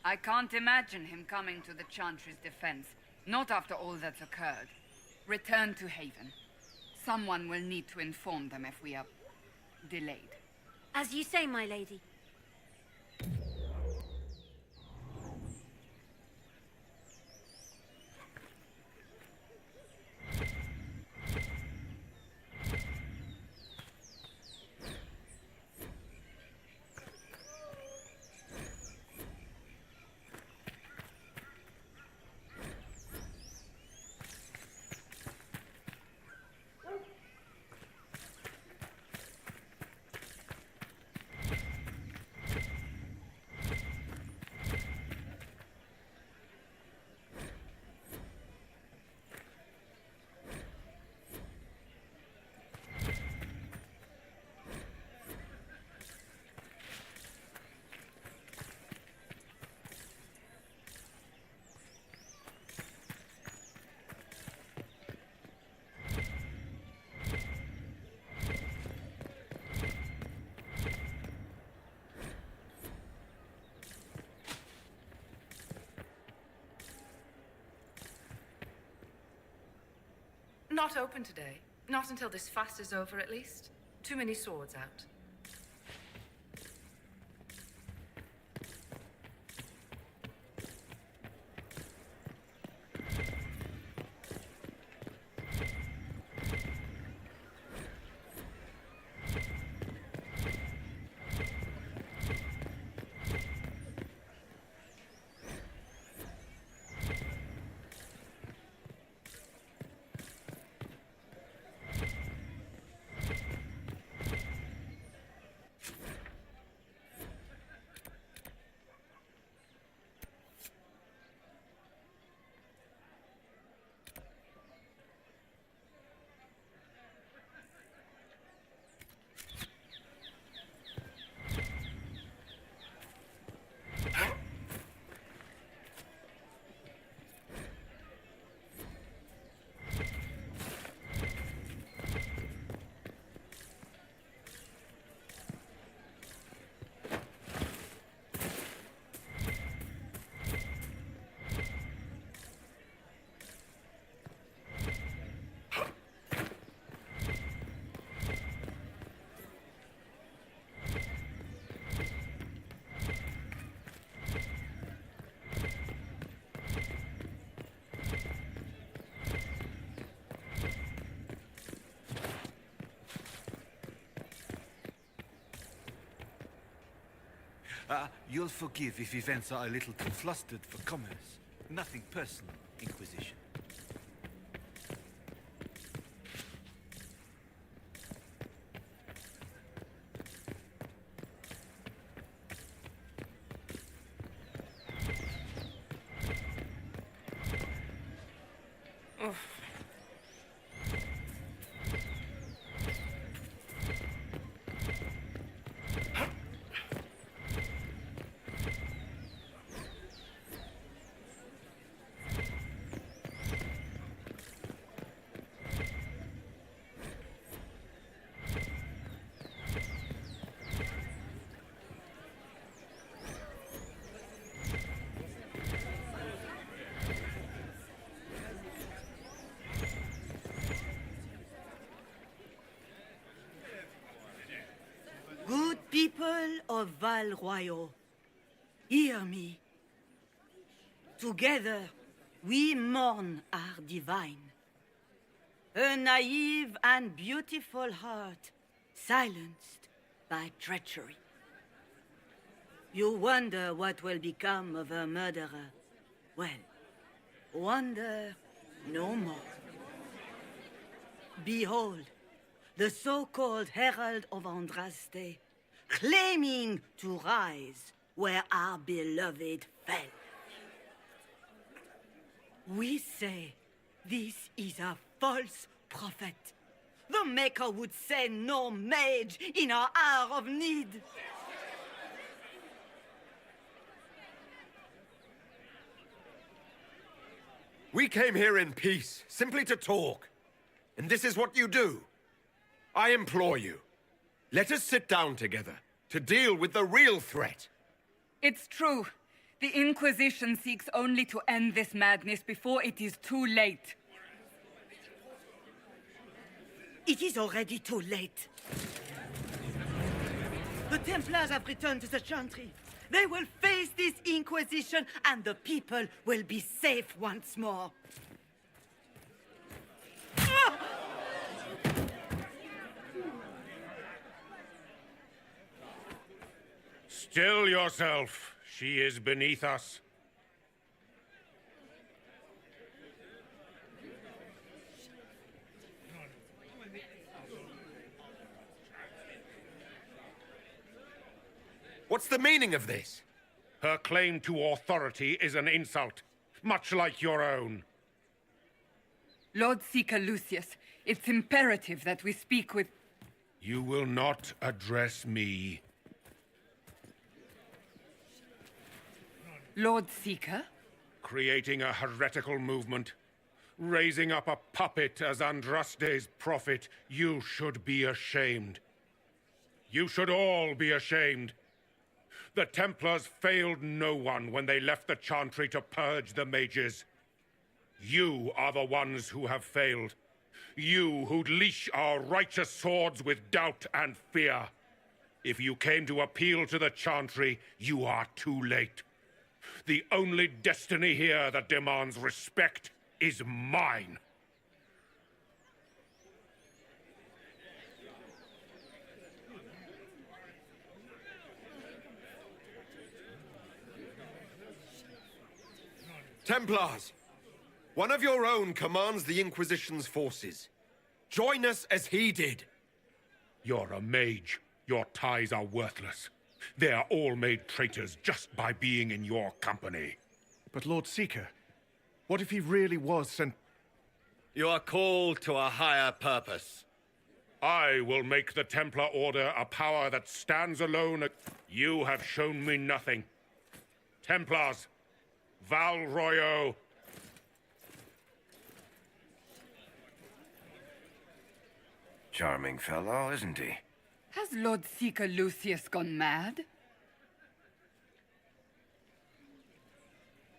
I can't imagine him coming to the Chantry's defense. Not after all that's occurred. Return to Haven. Someone will need to inform them if we are delayed. As you say, my lady. Not open today. Not until this fast is over, at least. Too many swords out. You'll forgive if events are a little too flustered for commerce. Nothing personal, Inquisition. Good people of Val Royal, hear me. Together, we mourn our divine. A naive and beautiful heart, silenced by treachery. You wonder what will become of a murderer. Well, wonder no more. Behold, the so-called Herald of Andraste, claiming to rise where our beloved fell. We say this is a false prophet. The Maker would send no mage in our hour of need. We came here in peace, simply to talk. And this is what you do. I implore you, let us sit down together to deal with the real threat. It's true. The Inquisition seeks only to end this madness before it is too late. It is already too late. The Templars have returned to the Chantry. They will face this Inquisition, and the people will be safe once more. Still yourself. She is beneath us. What's the meaning of this? Her claim to authority is an insult, much like your own. Lord Seeker Lucius, it's imperative that we speak with... You will not address me. Lord Seeker? Creating a heretical movement, raising up a puppet as Andraste's prophet, you should be ashamed. You should all be ashamed. The Templars failed no one when they left the Chantry to purge the mages. You are the ones who have failed. You who'd leash our righteous swords with doubt and fear. If you came to appeal to the Chantry, you are too late. The only destiny here that demands respect is mine. Templars, one of your own commands the Inquisition's forces. Join us as he did. You're a mage. Your ties are worthless. They're all made traitors just by being in your company. But Lord Seeker, what if he really was sent... You are called to a higher purpose. I will make the Templar Order a power that stands alone. You have shown me nothing. Templars, Val Royo. Charming fellow, isn't he? Has Lord Seeker Lucius gone mad?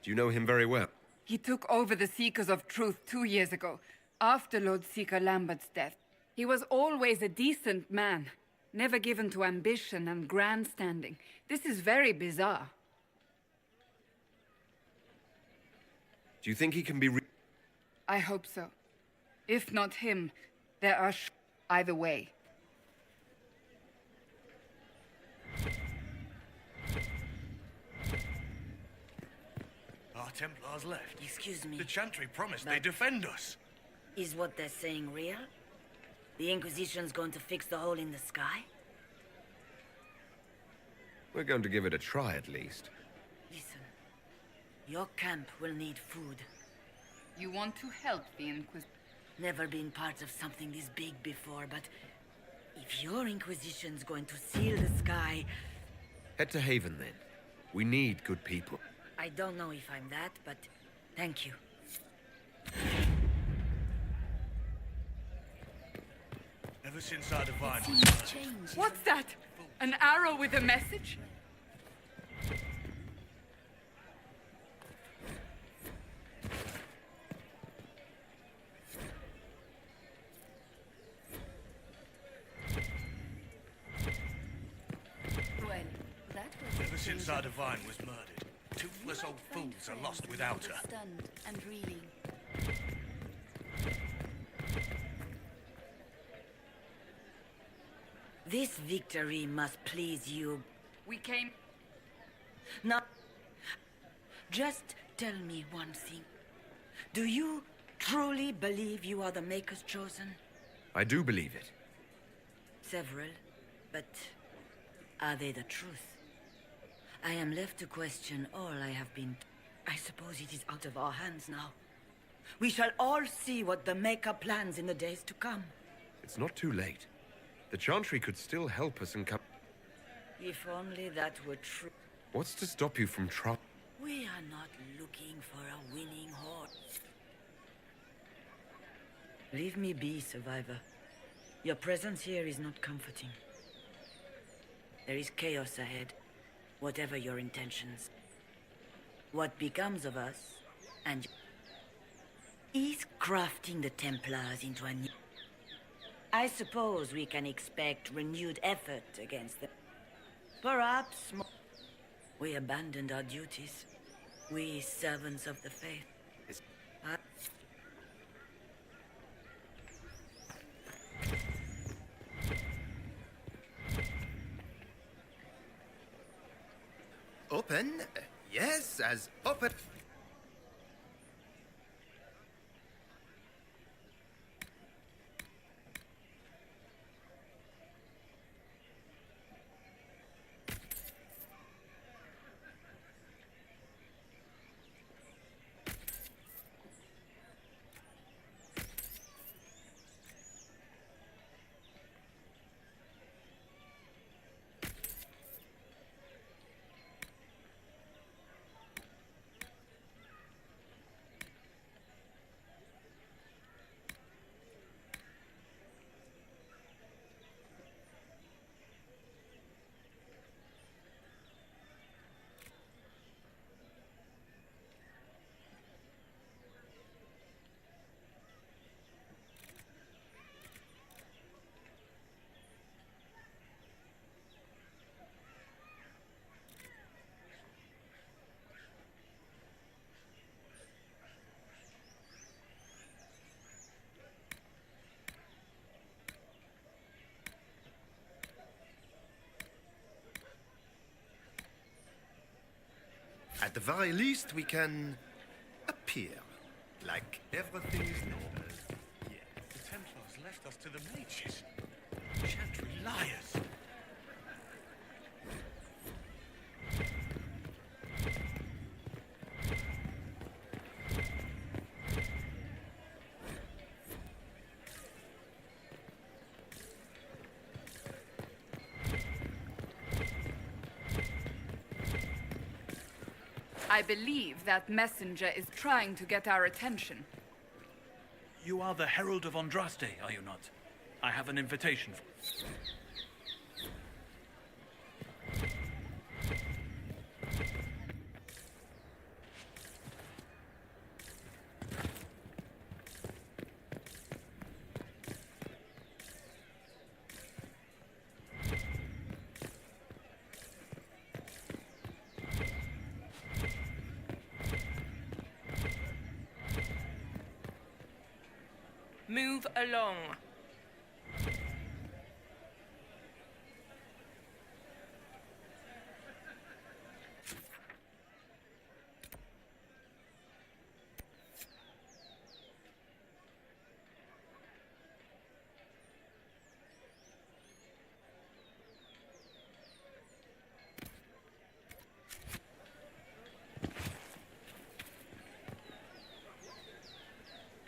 Do you know him very well? He took over the Seekers of Truth 2 years ago, after Lord Seeker Lambert's death. He was always a decent man, never given to ambition and grandstanding. This is very bizarre. Do you think he can be I hope so. If not him, there are either way. Templars left. Excuse me. The Chantry promised but they'd defend us. Is what they're saying real? The Inquisition's going to fix the hole in the sky? We're going to give it a try, at least. Listen, your camp will need food. You want to help the Inquisition? Never been part of something this big before, but if your Inquisition's going to seal the sky... Head to Haven, then. We need good people. I don't know if I'm that, but thank you. Ever since our divine It seems changed. What's that? An arrow with a message? Well, that was Ever since our divine was murdered, toothless old fools are lost without her. stunned and reeling. This victory must please you. We came... Not... Just tell me one thing. Do you truly believe you are the Maker's chosen? I do believe it. Several, but are they the truth? I am left to question all I have been... I suppose it is out of our hands now. We shall all see what the Maker plans in the days to come. It's not too late. The Chantry could still help us and come... If only that were true. What's to stop you from trying? We are not looking for a winning horse. Leave me be, survivor. Your presence here is not comforting. There is chaos ahead, whatever your intentions. What becomes of us, and is crafting the Templars into a new... I suppose we can expect renewed effort against them. Perhaps more. We abandoned our duties. We servants of the faith. Open? Yes, as open. At the very least, we can appear like everything is normal. Yeah, the Templars left us to the mages. Chantry liars. I believe that messenger is trying to get our attention. You are the Herald of Andraste, are you not? I have an invitation for... Move along.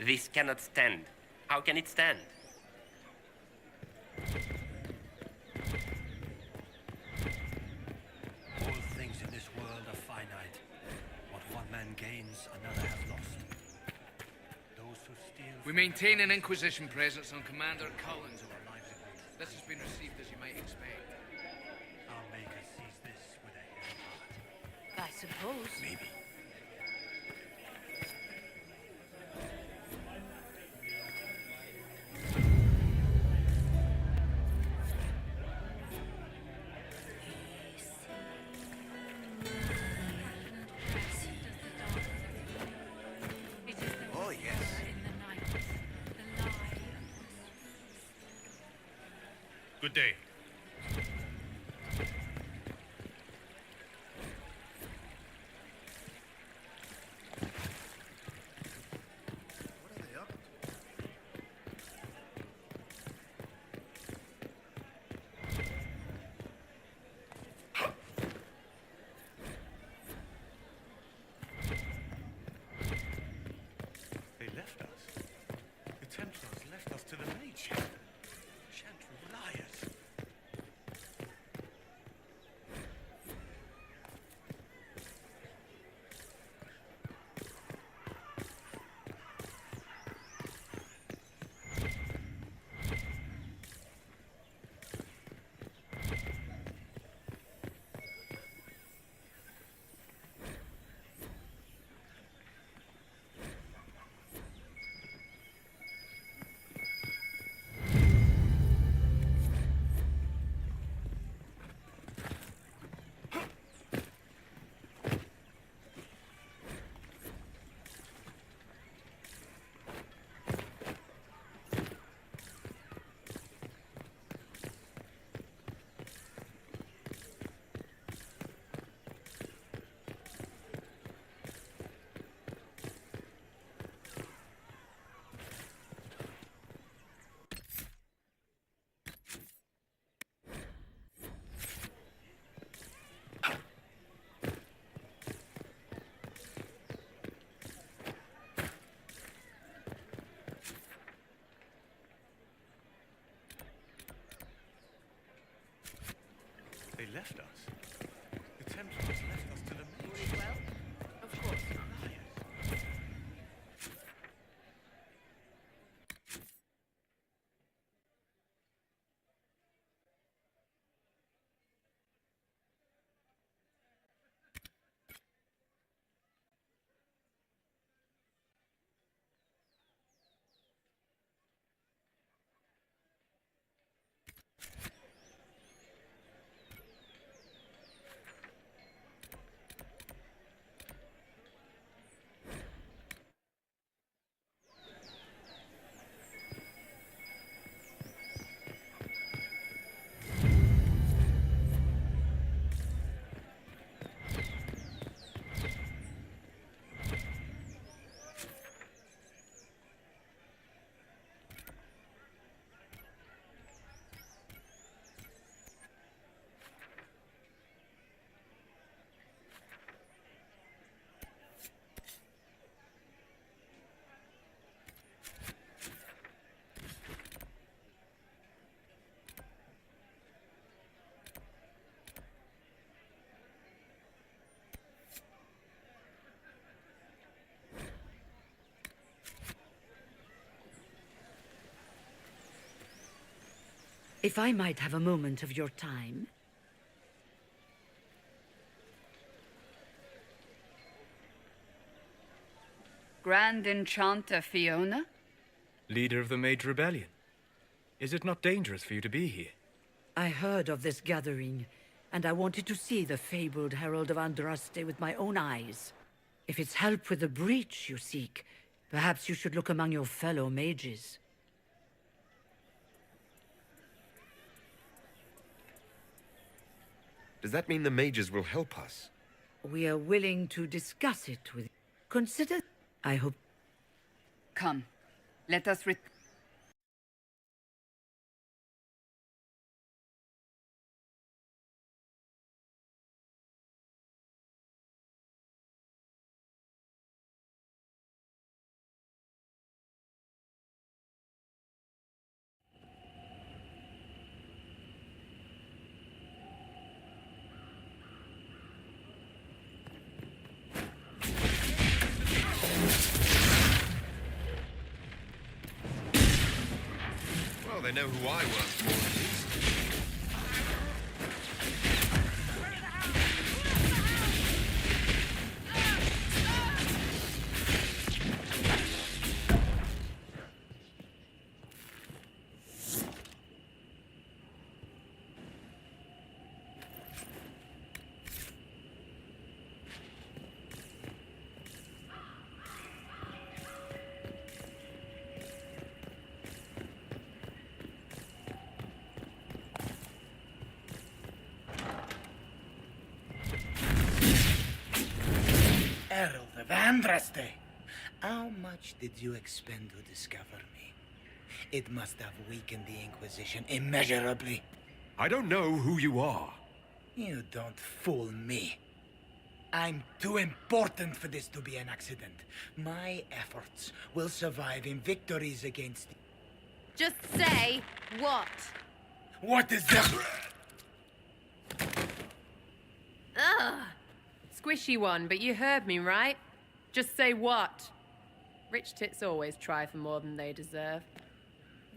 This cannot stand. How can it stand? All things in this world are finite. What one man gains, another has lost. Those who steal... We maintain an Inquisition presence on Commander Cullen's lives. This has been received as you might expect. Our Maker sees this with a heavy heart. I suppose. Maybe. Oh, yes. Good day. What are they up to? They left us. The Templars left us to the mage. Chantry liars. They left us. The Templars left us to the mage. Well, of course. If I might have a moment of your time. Grand Enchanter Fiona? Leader of the Mage Rebellion. Is it not dangerous for you to be here? I heard of this gathering, and I wanted to see the fabled Herald of Andraste with my own eyes. If it's help with the breach you seek, perhaps you should look among your fellow mages. Does that mean the mages will help us? We are willing to discuss it with... Consider... I hope... Come, let us they know who I work for, at least. Herald of Andraste, how much did you expend to discover me? It must have weakened the Inquisition immeasurably. I don't know who you are. You don't fool me. I'm too important for this to be an accident. My efforts will survive in victories against... Just say what? What is that? Ugh. Squishy one, but you heard me, right? Just say what? Rich tits always try for more than they deserve.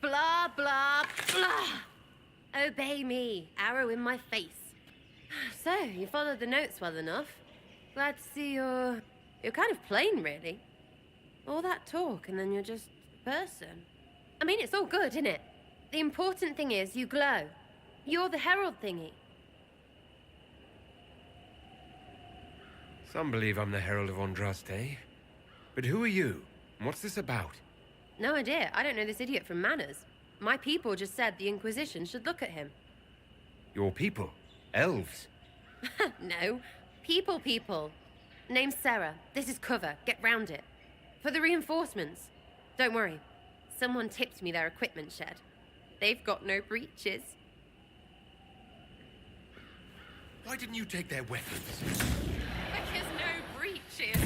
Blah, blah, blah. Obey me. Arrow in my face. So, you followed the notes well enough. Glad to see you're kind of plain, really. All that talk, and then you're just a person. I mean, it's all good, isn't it? The important thing is you glow. You're the herald thingy. Some believe I'm the Herald of Andraste. But who are you? And what's this about? No idea. I don't know this idiot from Manners. My people just said the Inquisition should look at him. Your people? Elves? No. People. Name's Sarah. This is cover. Get round it. For the reinforcements. Don't worry. Someone tipped me their equipment shed. They've got no breaches. Why didn't you take their weapons? Because no breaches.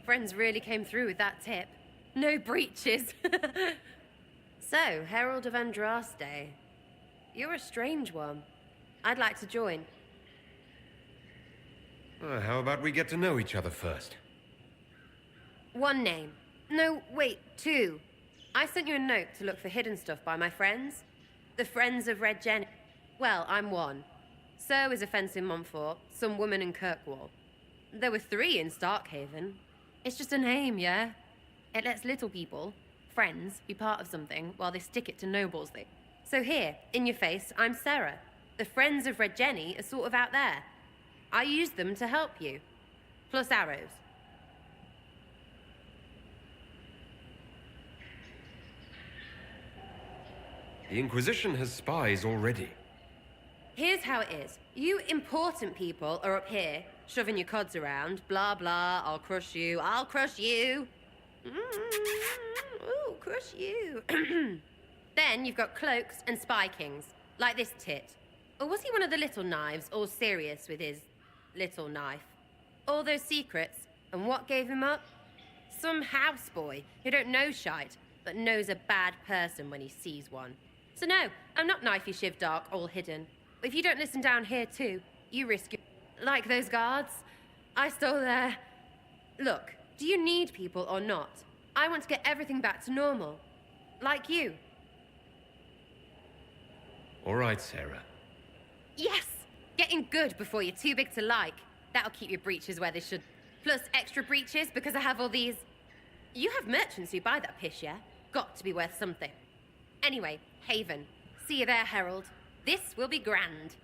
Friends really came through with that tip. No breaches. So, Herald of Andraste. You're a strange one. I'd like to join. How about we get to know each other first? One name. No, wait, two. I sent you a note to look for hidden stuff by my friends. The Friends of Red Jenny. Well, I'm one. So is a fence in Montfort, some woman in Kirkwall. There were 3 in Starkhaven. It's just a name, yeah? It lets little people, friends, be part of something while they stick it to nobles. So here, in your face, I'm Sarah. The Friends of Red Jenny are sort of out there. I use them to help you. Plus arrows. The Inquisition has spies already. Here's how it is. You important people are up here, shoving your cods around. Blah, blah, I'll crush you. Ooh, crush you. Then you've got cloaks and spy kings, like this tit. Or was he one of the little knives, all serious with his little knife? All those secrets, and what gave him up? Some houseboy who don't know shite, but knows a bad person when he sees one. So no, I'm not knifey shiv dark, all hidden. But if you don't listen down here too, you risk it. Like those guards. I stole their... Look, do you need people or not? I want to get everything back to normal. Like you. All right, Sarah. Yes! Getting good before you're too big to like. That'll keep your breeches where they should. Plus extra breeches because I have all these... You have merchants who buy that piss, yeah? Got to be worth something. Anyway, Haven. See you there, Herald. This will be grand.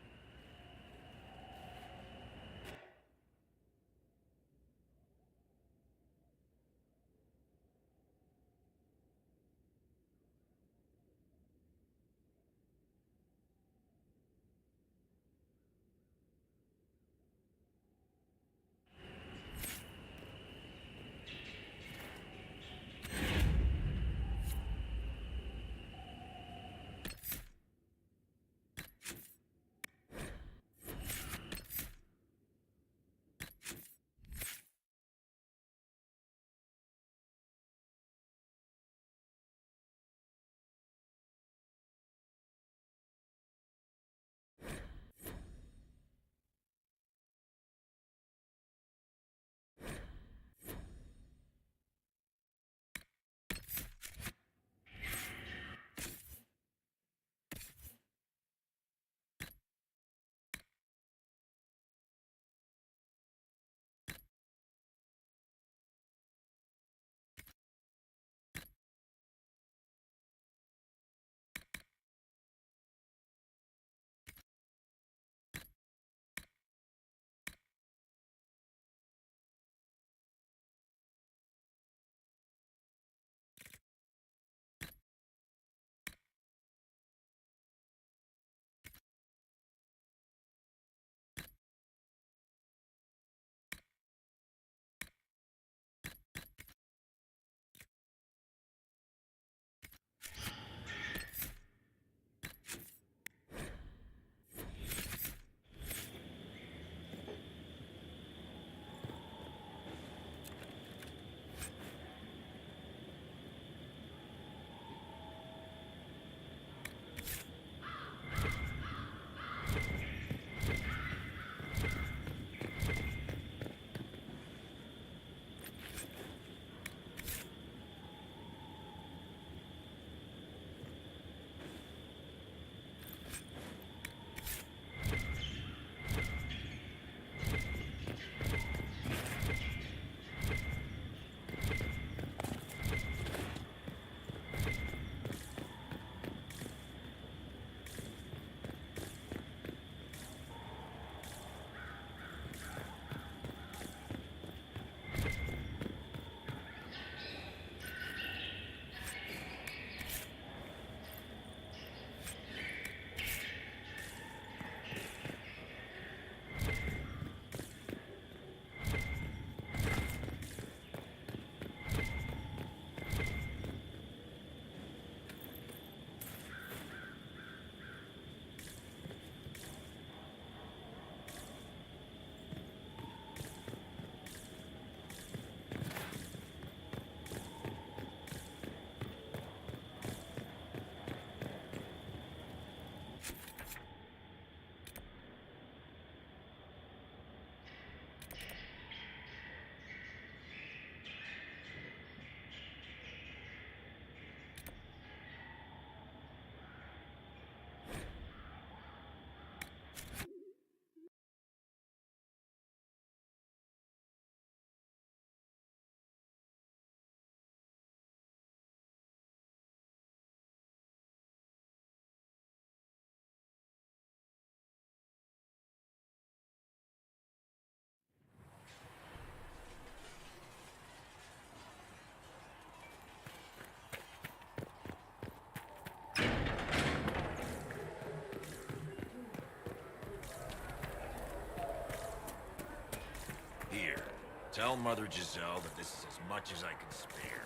Tell Mother Giselle that this is as much as I can spare.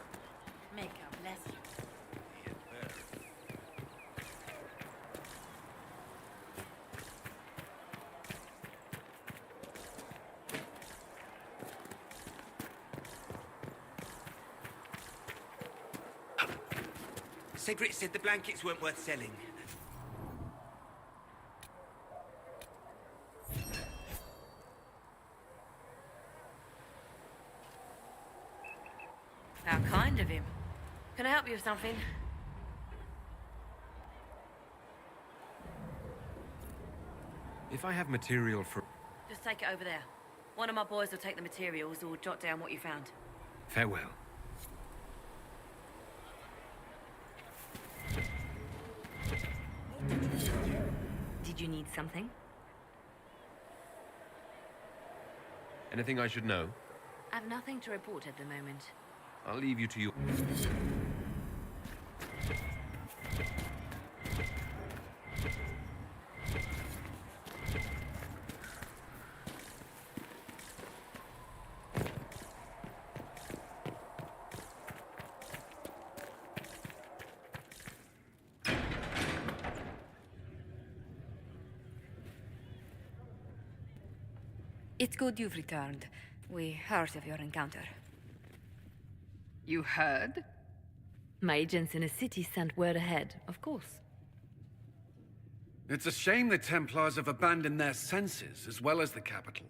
May God bless you. Cedric said the blankets weren't worth selling. How kind of him. Can I help you with something? If I have material for... Just take it over there. One of my boys will take the materials or jot down what you found. Farewell. Did you need something? Anything I should know? I've nothing to report at the moment. I'll leave you to your... It's good you've returned. We heard of your encounter. You heard? My agents in a city sent word ahead, of course. It's a shame the Templars have abandoned their senses, as well as the capital.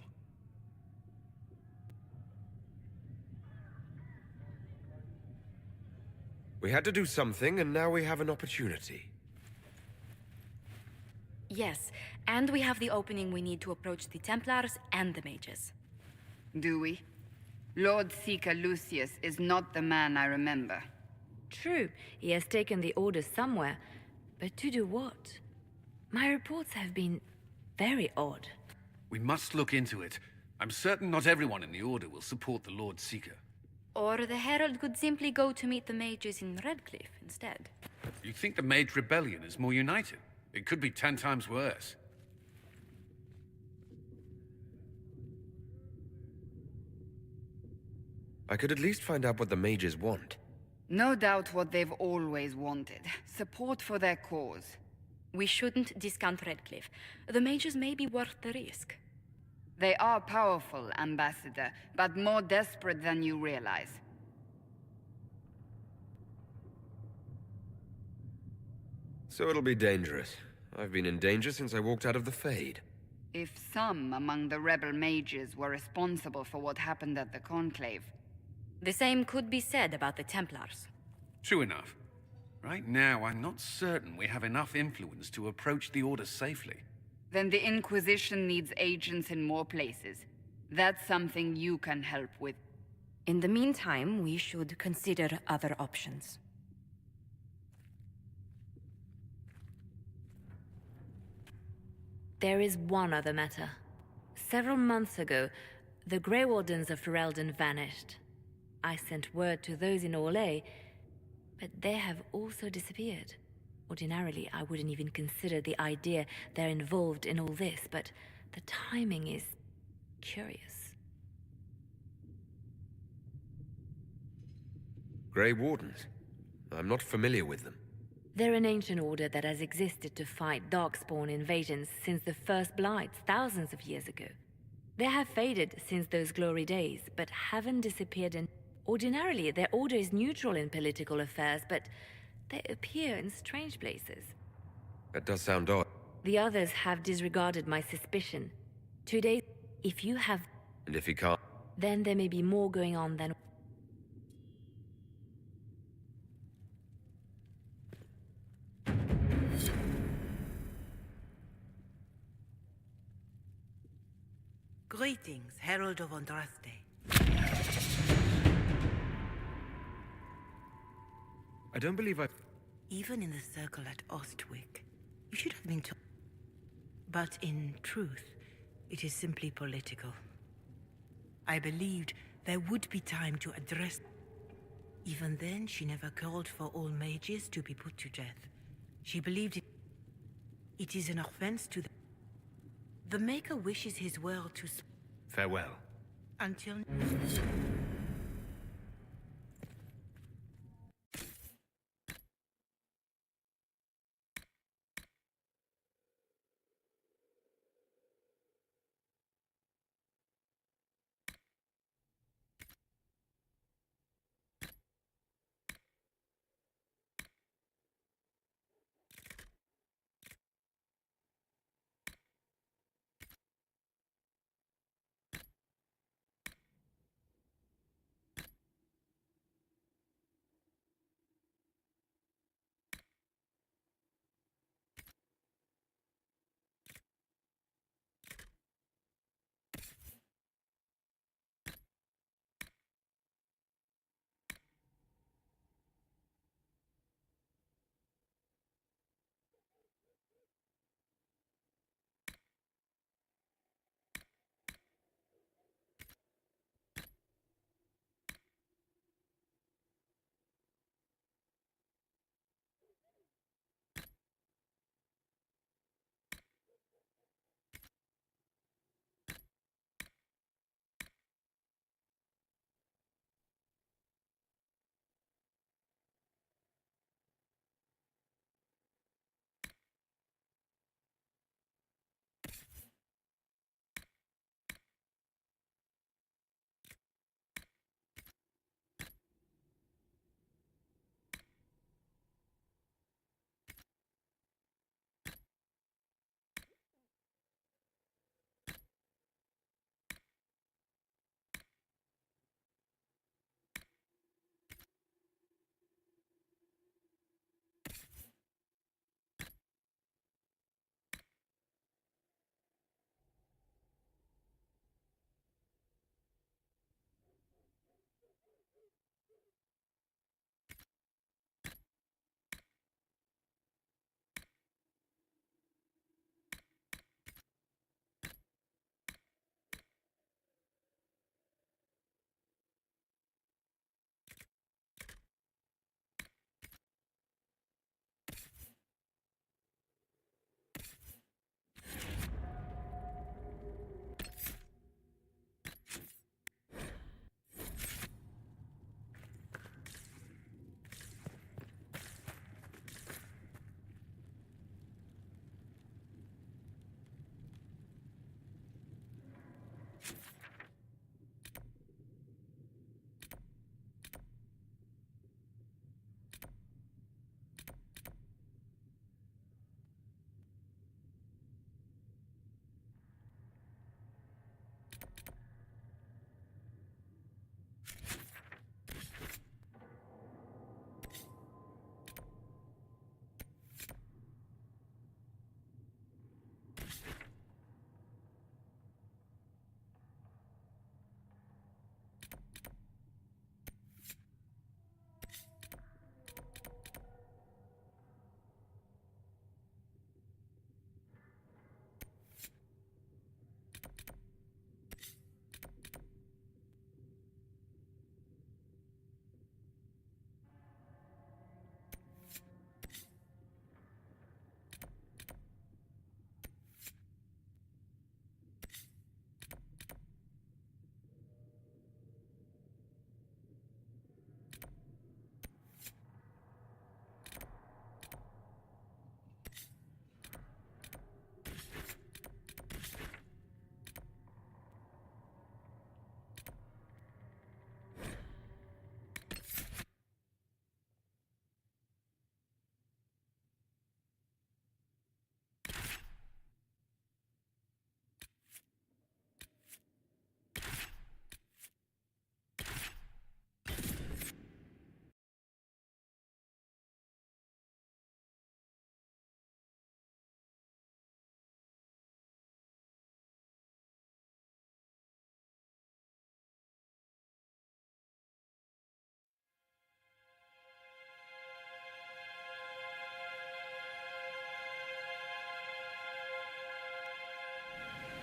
We had to do something, and now we have an opportunity. Yes, and we have the opening we need to approach the Templars and the mages. Do we? Lord Seeker Lucius is not the man I remember. True, he has taken the orders somewhere, but to do what? My reports have been very odd. We must look into it. I'm certain not everyone in the Order will support the Lord Seeker. Or the Herald could simply go to meet the mages in Redcliffe instead. You think the Mage Rebellion is more united? It could be 10 times worse. I could at least find out what the mages want. No doubt what they've always wanted. Support for their cause. We shouldn't discount Redcliffe. The mages may be worth the risk. They are powerful, Ambassador, but more desperate than you realize. So it'll be dangerous. I've been in danger since I walked out of the Fade. If some among the rebel mages were responsible for what happened at the Conclave... The same could be said about the Templars. True enough. Right now, I'm not certain we have enough influence to approach the Order safely. Then the Inquisition needs agents in more places. That's something you can help with. In the meantime, we should consider other options. There is one other matter. Several months ago, the Grey Wardens of Ferelden vanished. I sent word to those in Orlais, but they have also disappeared. Ordinarily, I wouldn't even consider the idea they're involved in all this, but the timing is curious. Grey Wardens? I'm not familiar with them. They're an ancient order that has existed to fight Darkspawn invasions since the First Blights thousands of years ago. They have faded since those glory days, but haven't disappeared in... Ordinarily, their order is neutral in political affairs, but they appear in strange places. That does sound odd. The others have disregarded my suspicion. 2 days... If you have... And if he can't... Then there may be more going on than... Greetings, Herald of Andraste. I don't believe I... Even in the circle at Ostwick, you should have been told. But in truth, it is simply political. I believed there would be time to address... Even then, she never called for all mages to be put to death. She believed it is an offense to the Maker wishes his world to... Farewell. Until...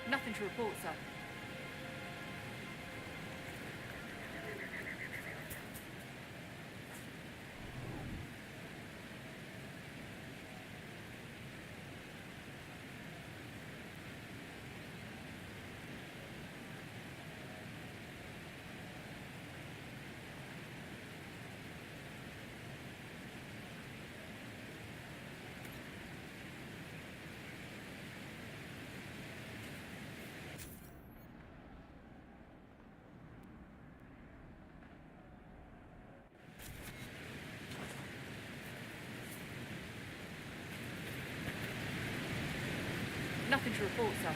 Nothing to report, sir. Nothing to report, sir.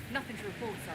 Nothing to report, sir.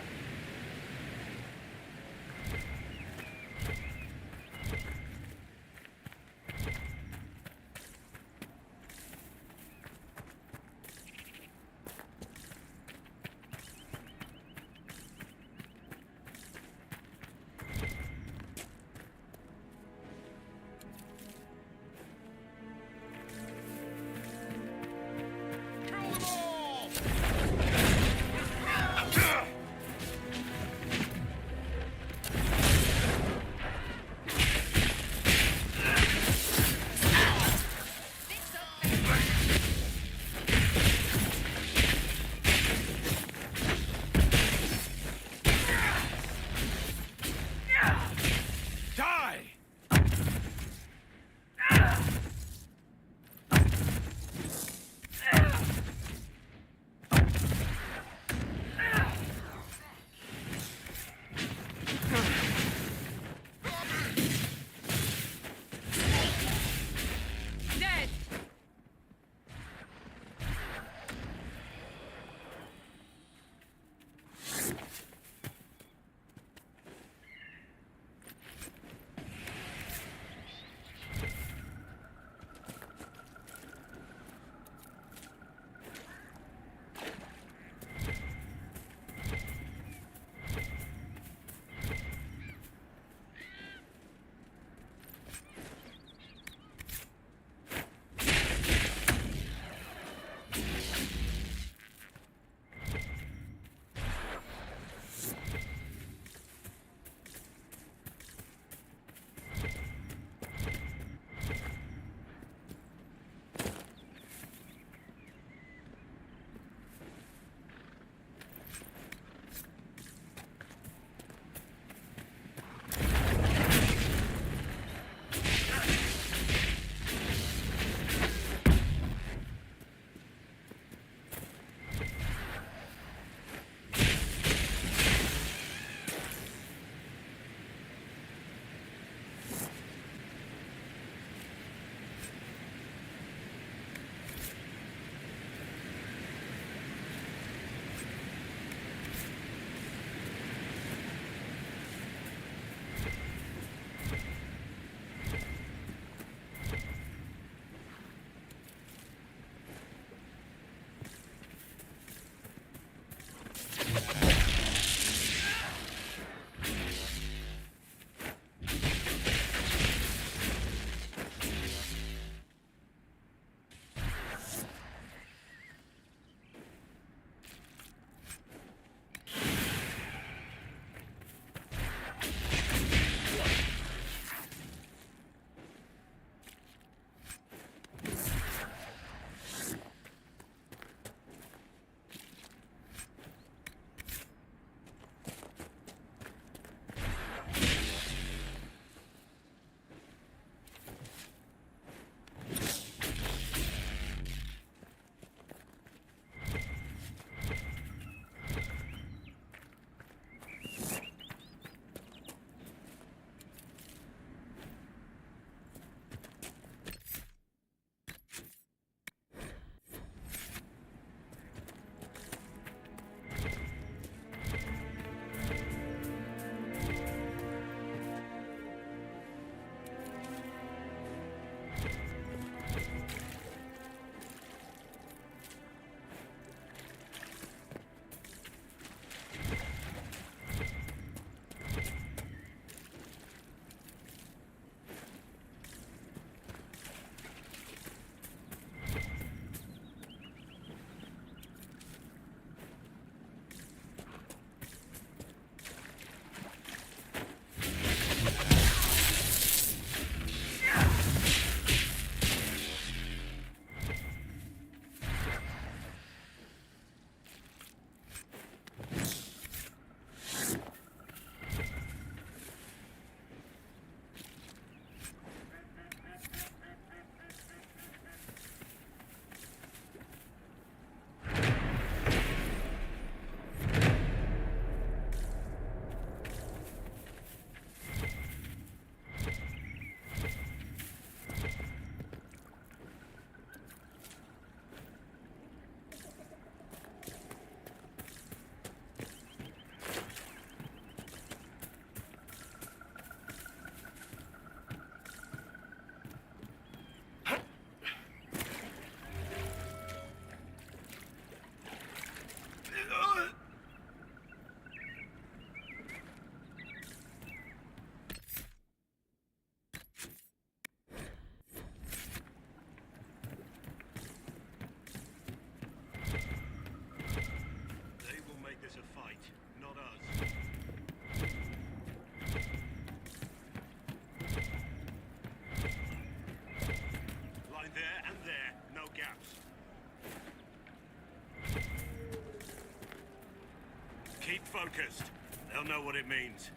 focused. They'll know what it means.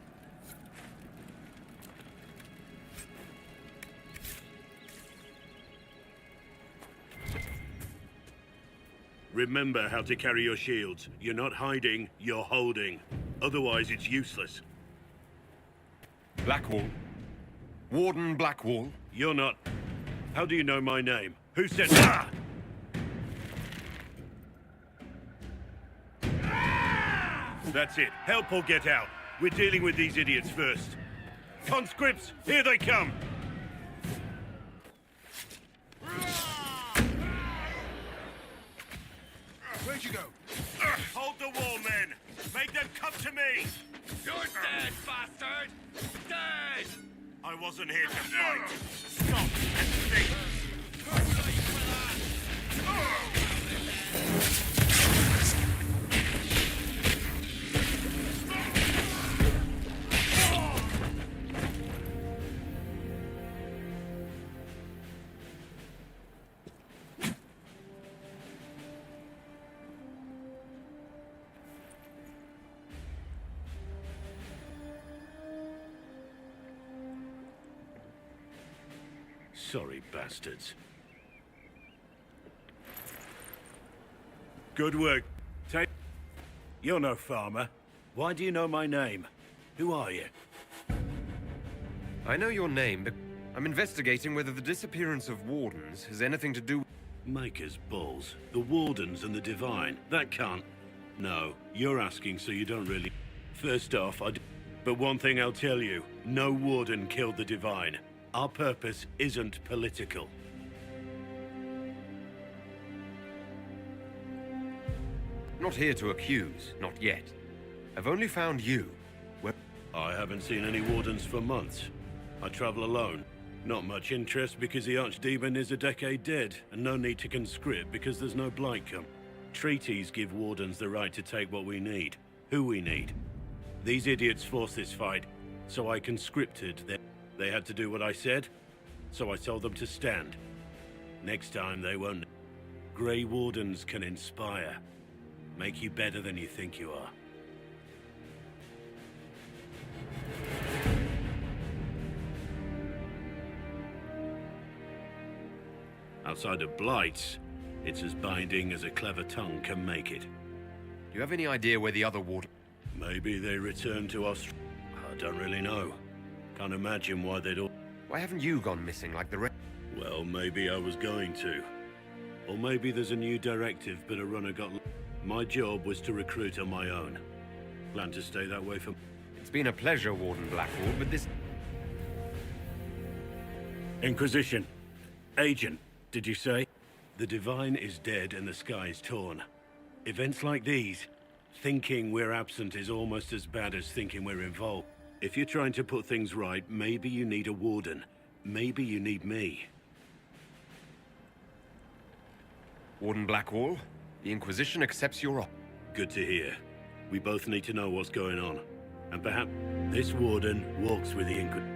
Remember how to carry your shields. You're not hiding, you're holding. Otherwise, it's useless. Blackwall. Warden Blackwall. You're not... How do you know my name? Who said... Ah! That's it. Help or get out. We're dealing with these idiots first. Conscripts, here they come! Where'd you go? Hold the wall, men! Make them come to me! You're dead, bastard! Dead! I wasn't here to fight. Stop and think! Sorry, bastards. Good work. You're no farmer. Why do you know my name? Who are you? I know your name, but I'm investigating whether the disappearance of wardens has anything to do... Maker's balls. The Wardens and the Divine. That can't... No, you're asking so you don't really... First off, But one thing I'll tell you. No Warden killed the Divine. Our purpose isn't political. Not here to accuse, not yet. I've only found you. I haven't seen any Wardens for months. I travel alone. Not much interest because the Archdemon is a decade dead, and no need to conscript because there's no Blightcomb. Treaties give Wardens the right to take what we need, who we need. These idiots forced this fight, so I conscripted them. They had to do what I said, so I told them to stand. Next time they won't. Grey Wardens can inspire. Make you better than you think you are. Outside of Blights, it's as binding as a clever tongue can make it. Do you have any idea where the other warden... Maybe they returned to us. I don't really know. Can't imagine why they'd all... Why haven't you gone missing like the rest? Well, maybe I was going to. Or maybe there's a new directive, but a runner got... My job was to recruit on my own. Plan to stay that way for... It's been a pleasure, Warden Blackwall, but this... Inquisition. Agent, did you say? The Divine is dead and the sky is torn. Events like these, thinking we're absent is almost as bad as thinking we're involved. If you're trying to put things right, maybe you need a warden. Maybe you need me. Warden Blackwall, the Inquisition accepts your offer. Good to hear. We both need to know what's going on. And perhaps this warden walks with the Inquisition.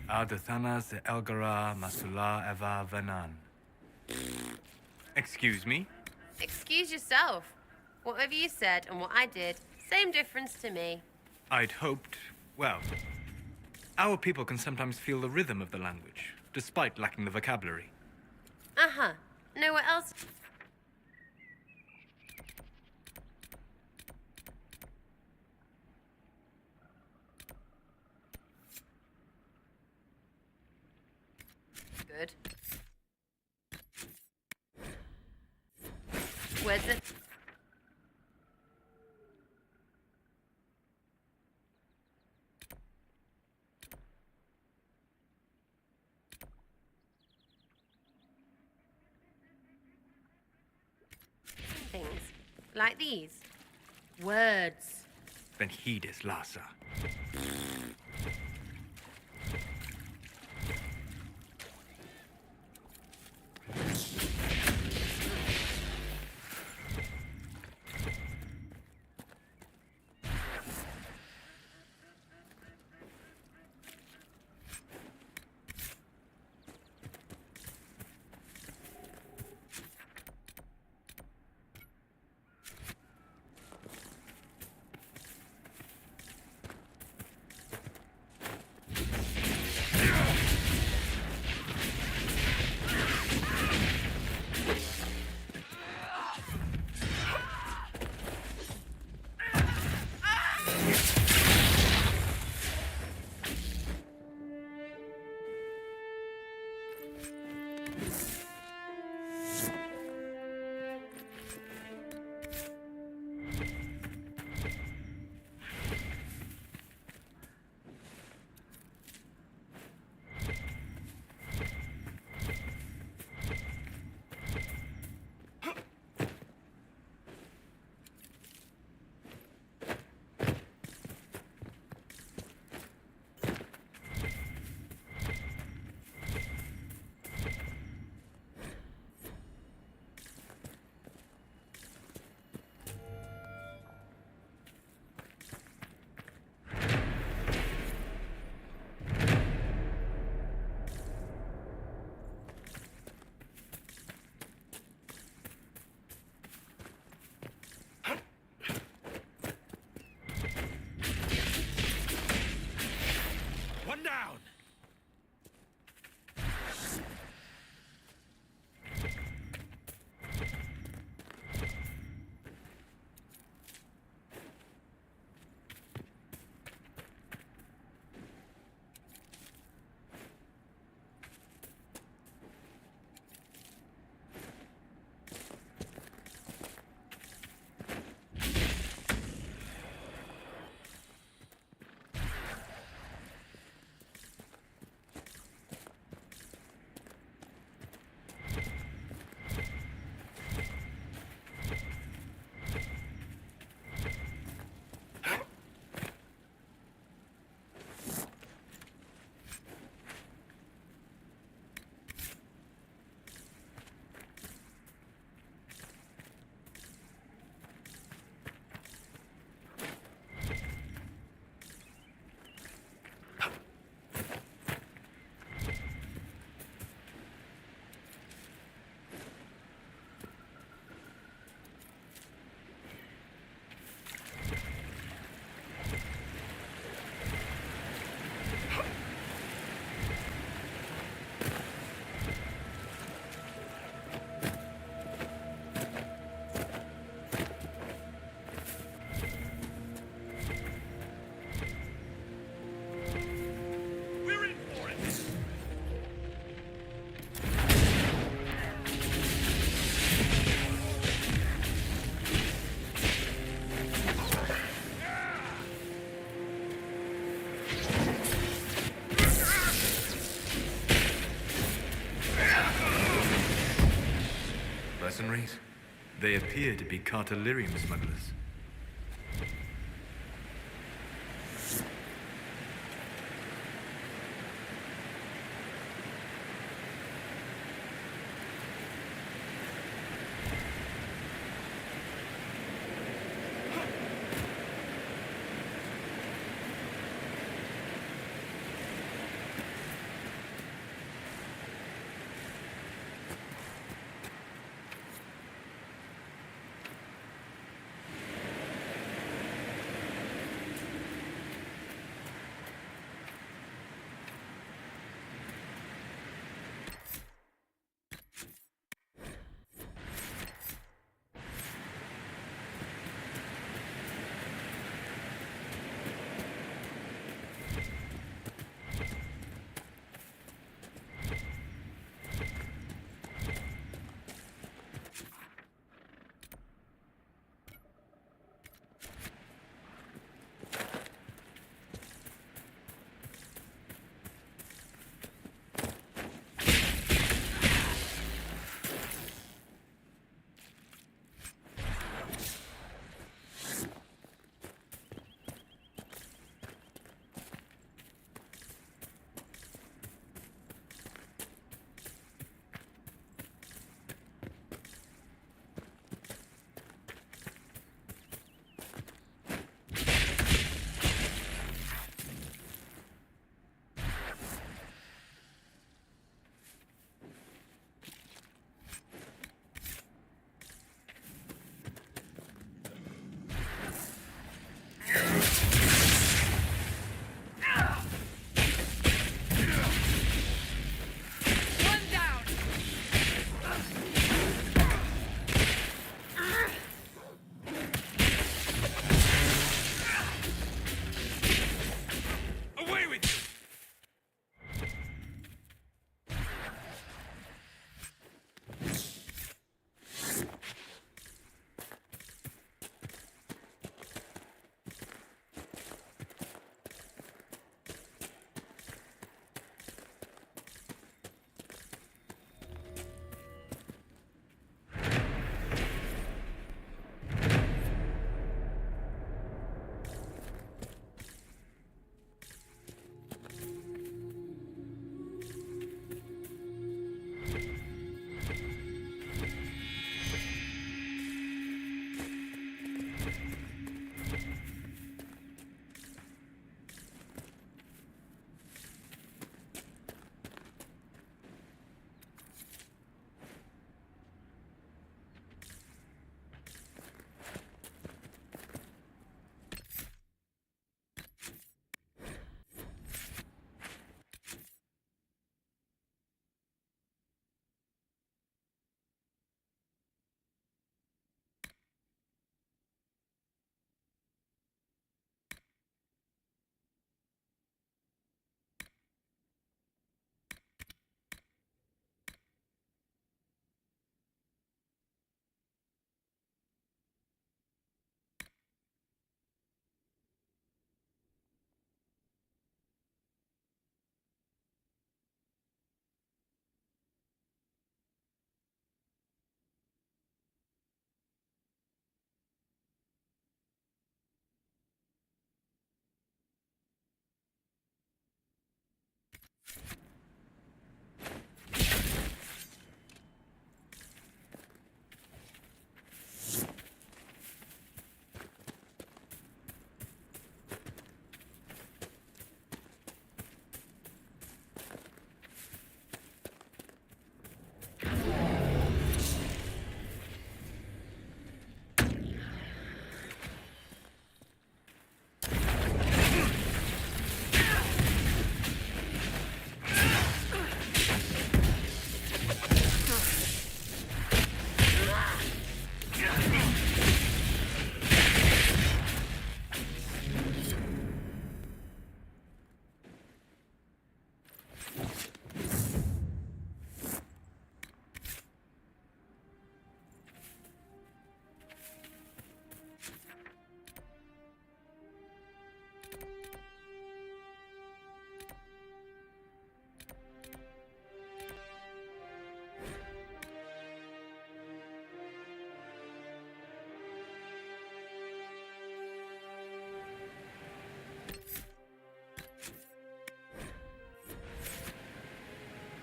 Adathanas de Elgara Masula Eva Venan. Excuse me? Excuse yourself. Whatever you said and what I did, same difference to me. I'd hoped, well, our people can sometimes feel the rhythm of the language, despite lacking the vocabulary. Uh-huh. Know what else? Good. Where's it? Things. Like these. Words. Then heed is Lhasa. One down! Mercenaries? They appear to be Cartelirium smugglers.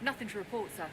Nothing to report, sir.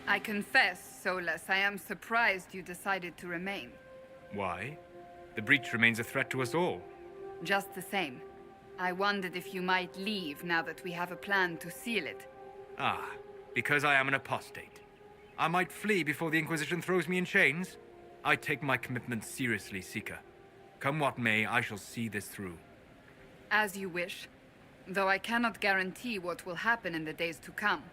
I confess, Solus, I am surprised you decided to remain. Why? The breach remains a threat to us all. Just the same. I wondered if you might leave now that we have a plan to seal it. Ah, because I am an apostate. I might flee before the Inquisition throws me in chains. I take my commitment seriously, Seeker. Come what may, I shall see this through. As you wish. Though I cannot guarantee what will happen in the days to come.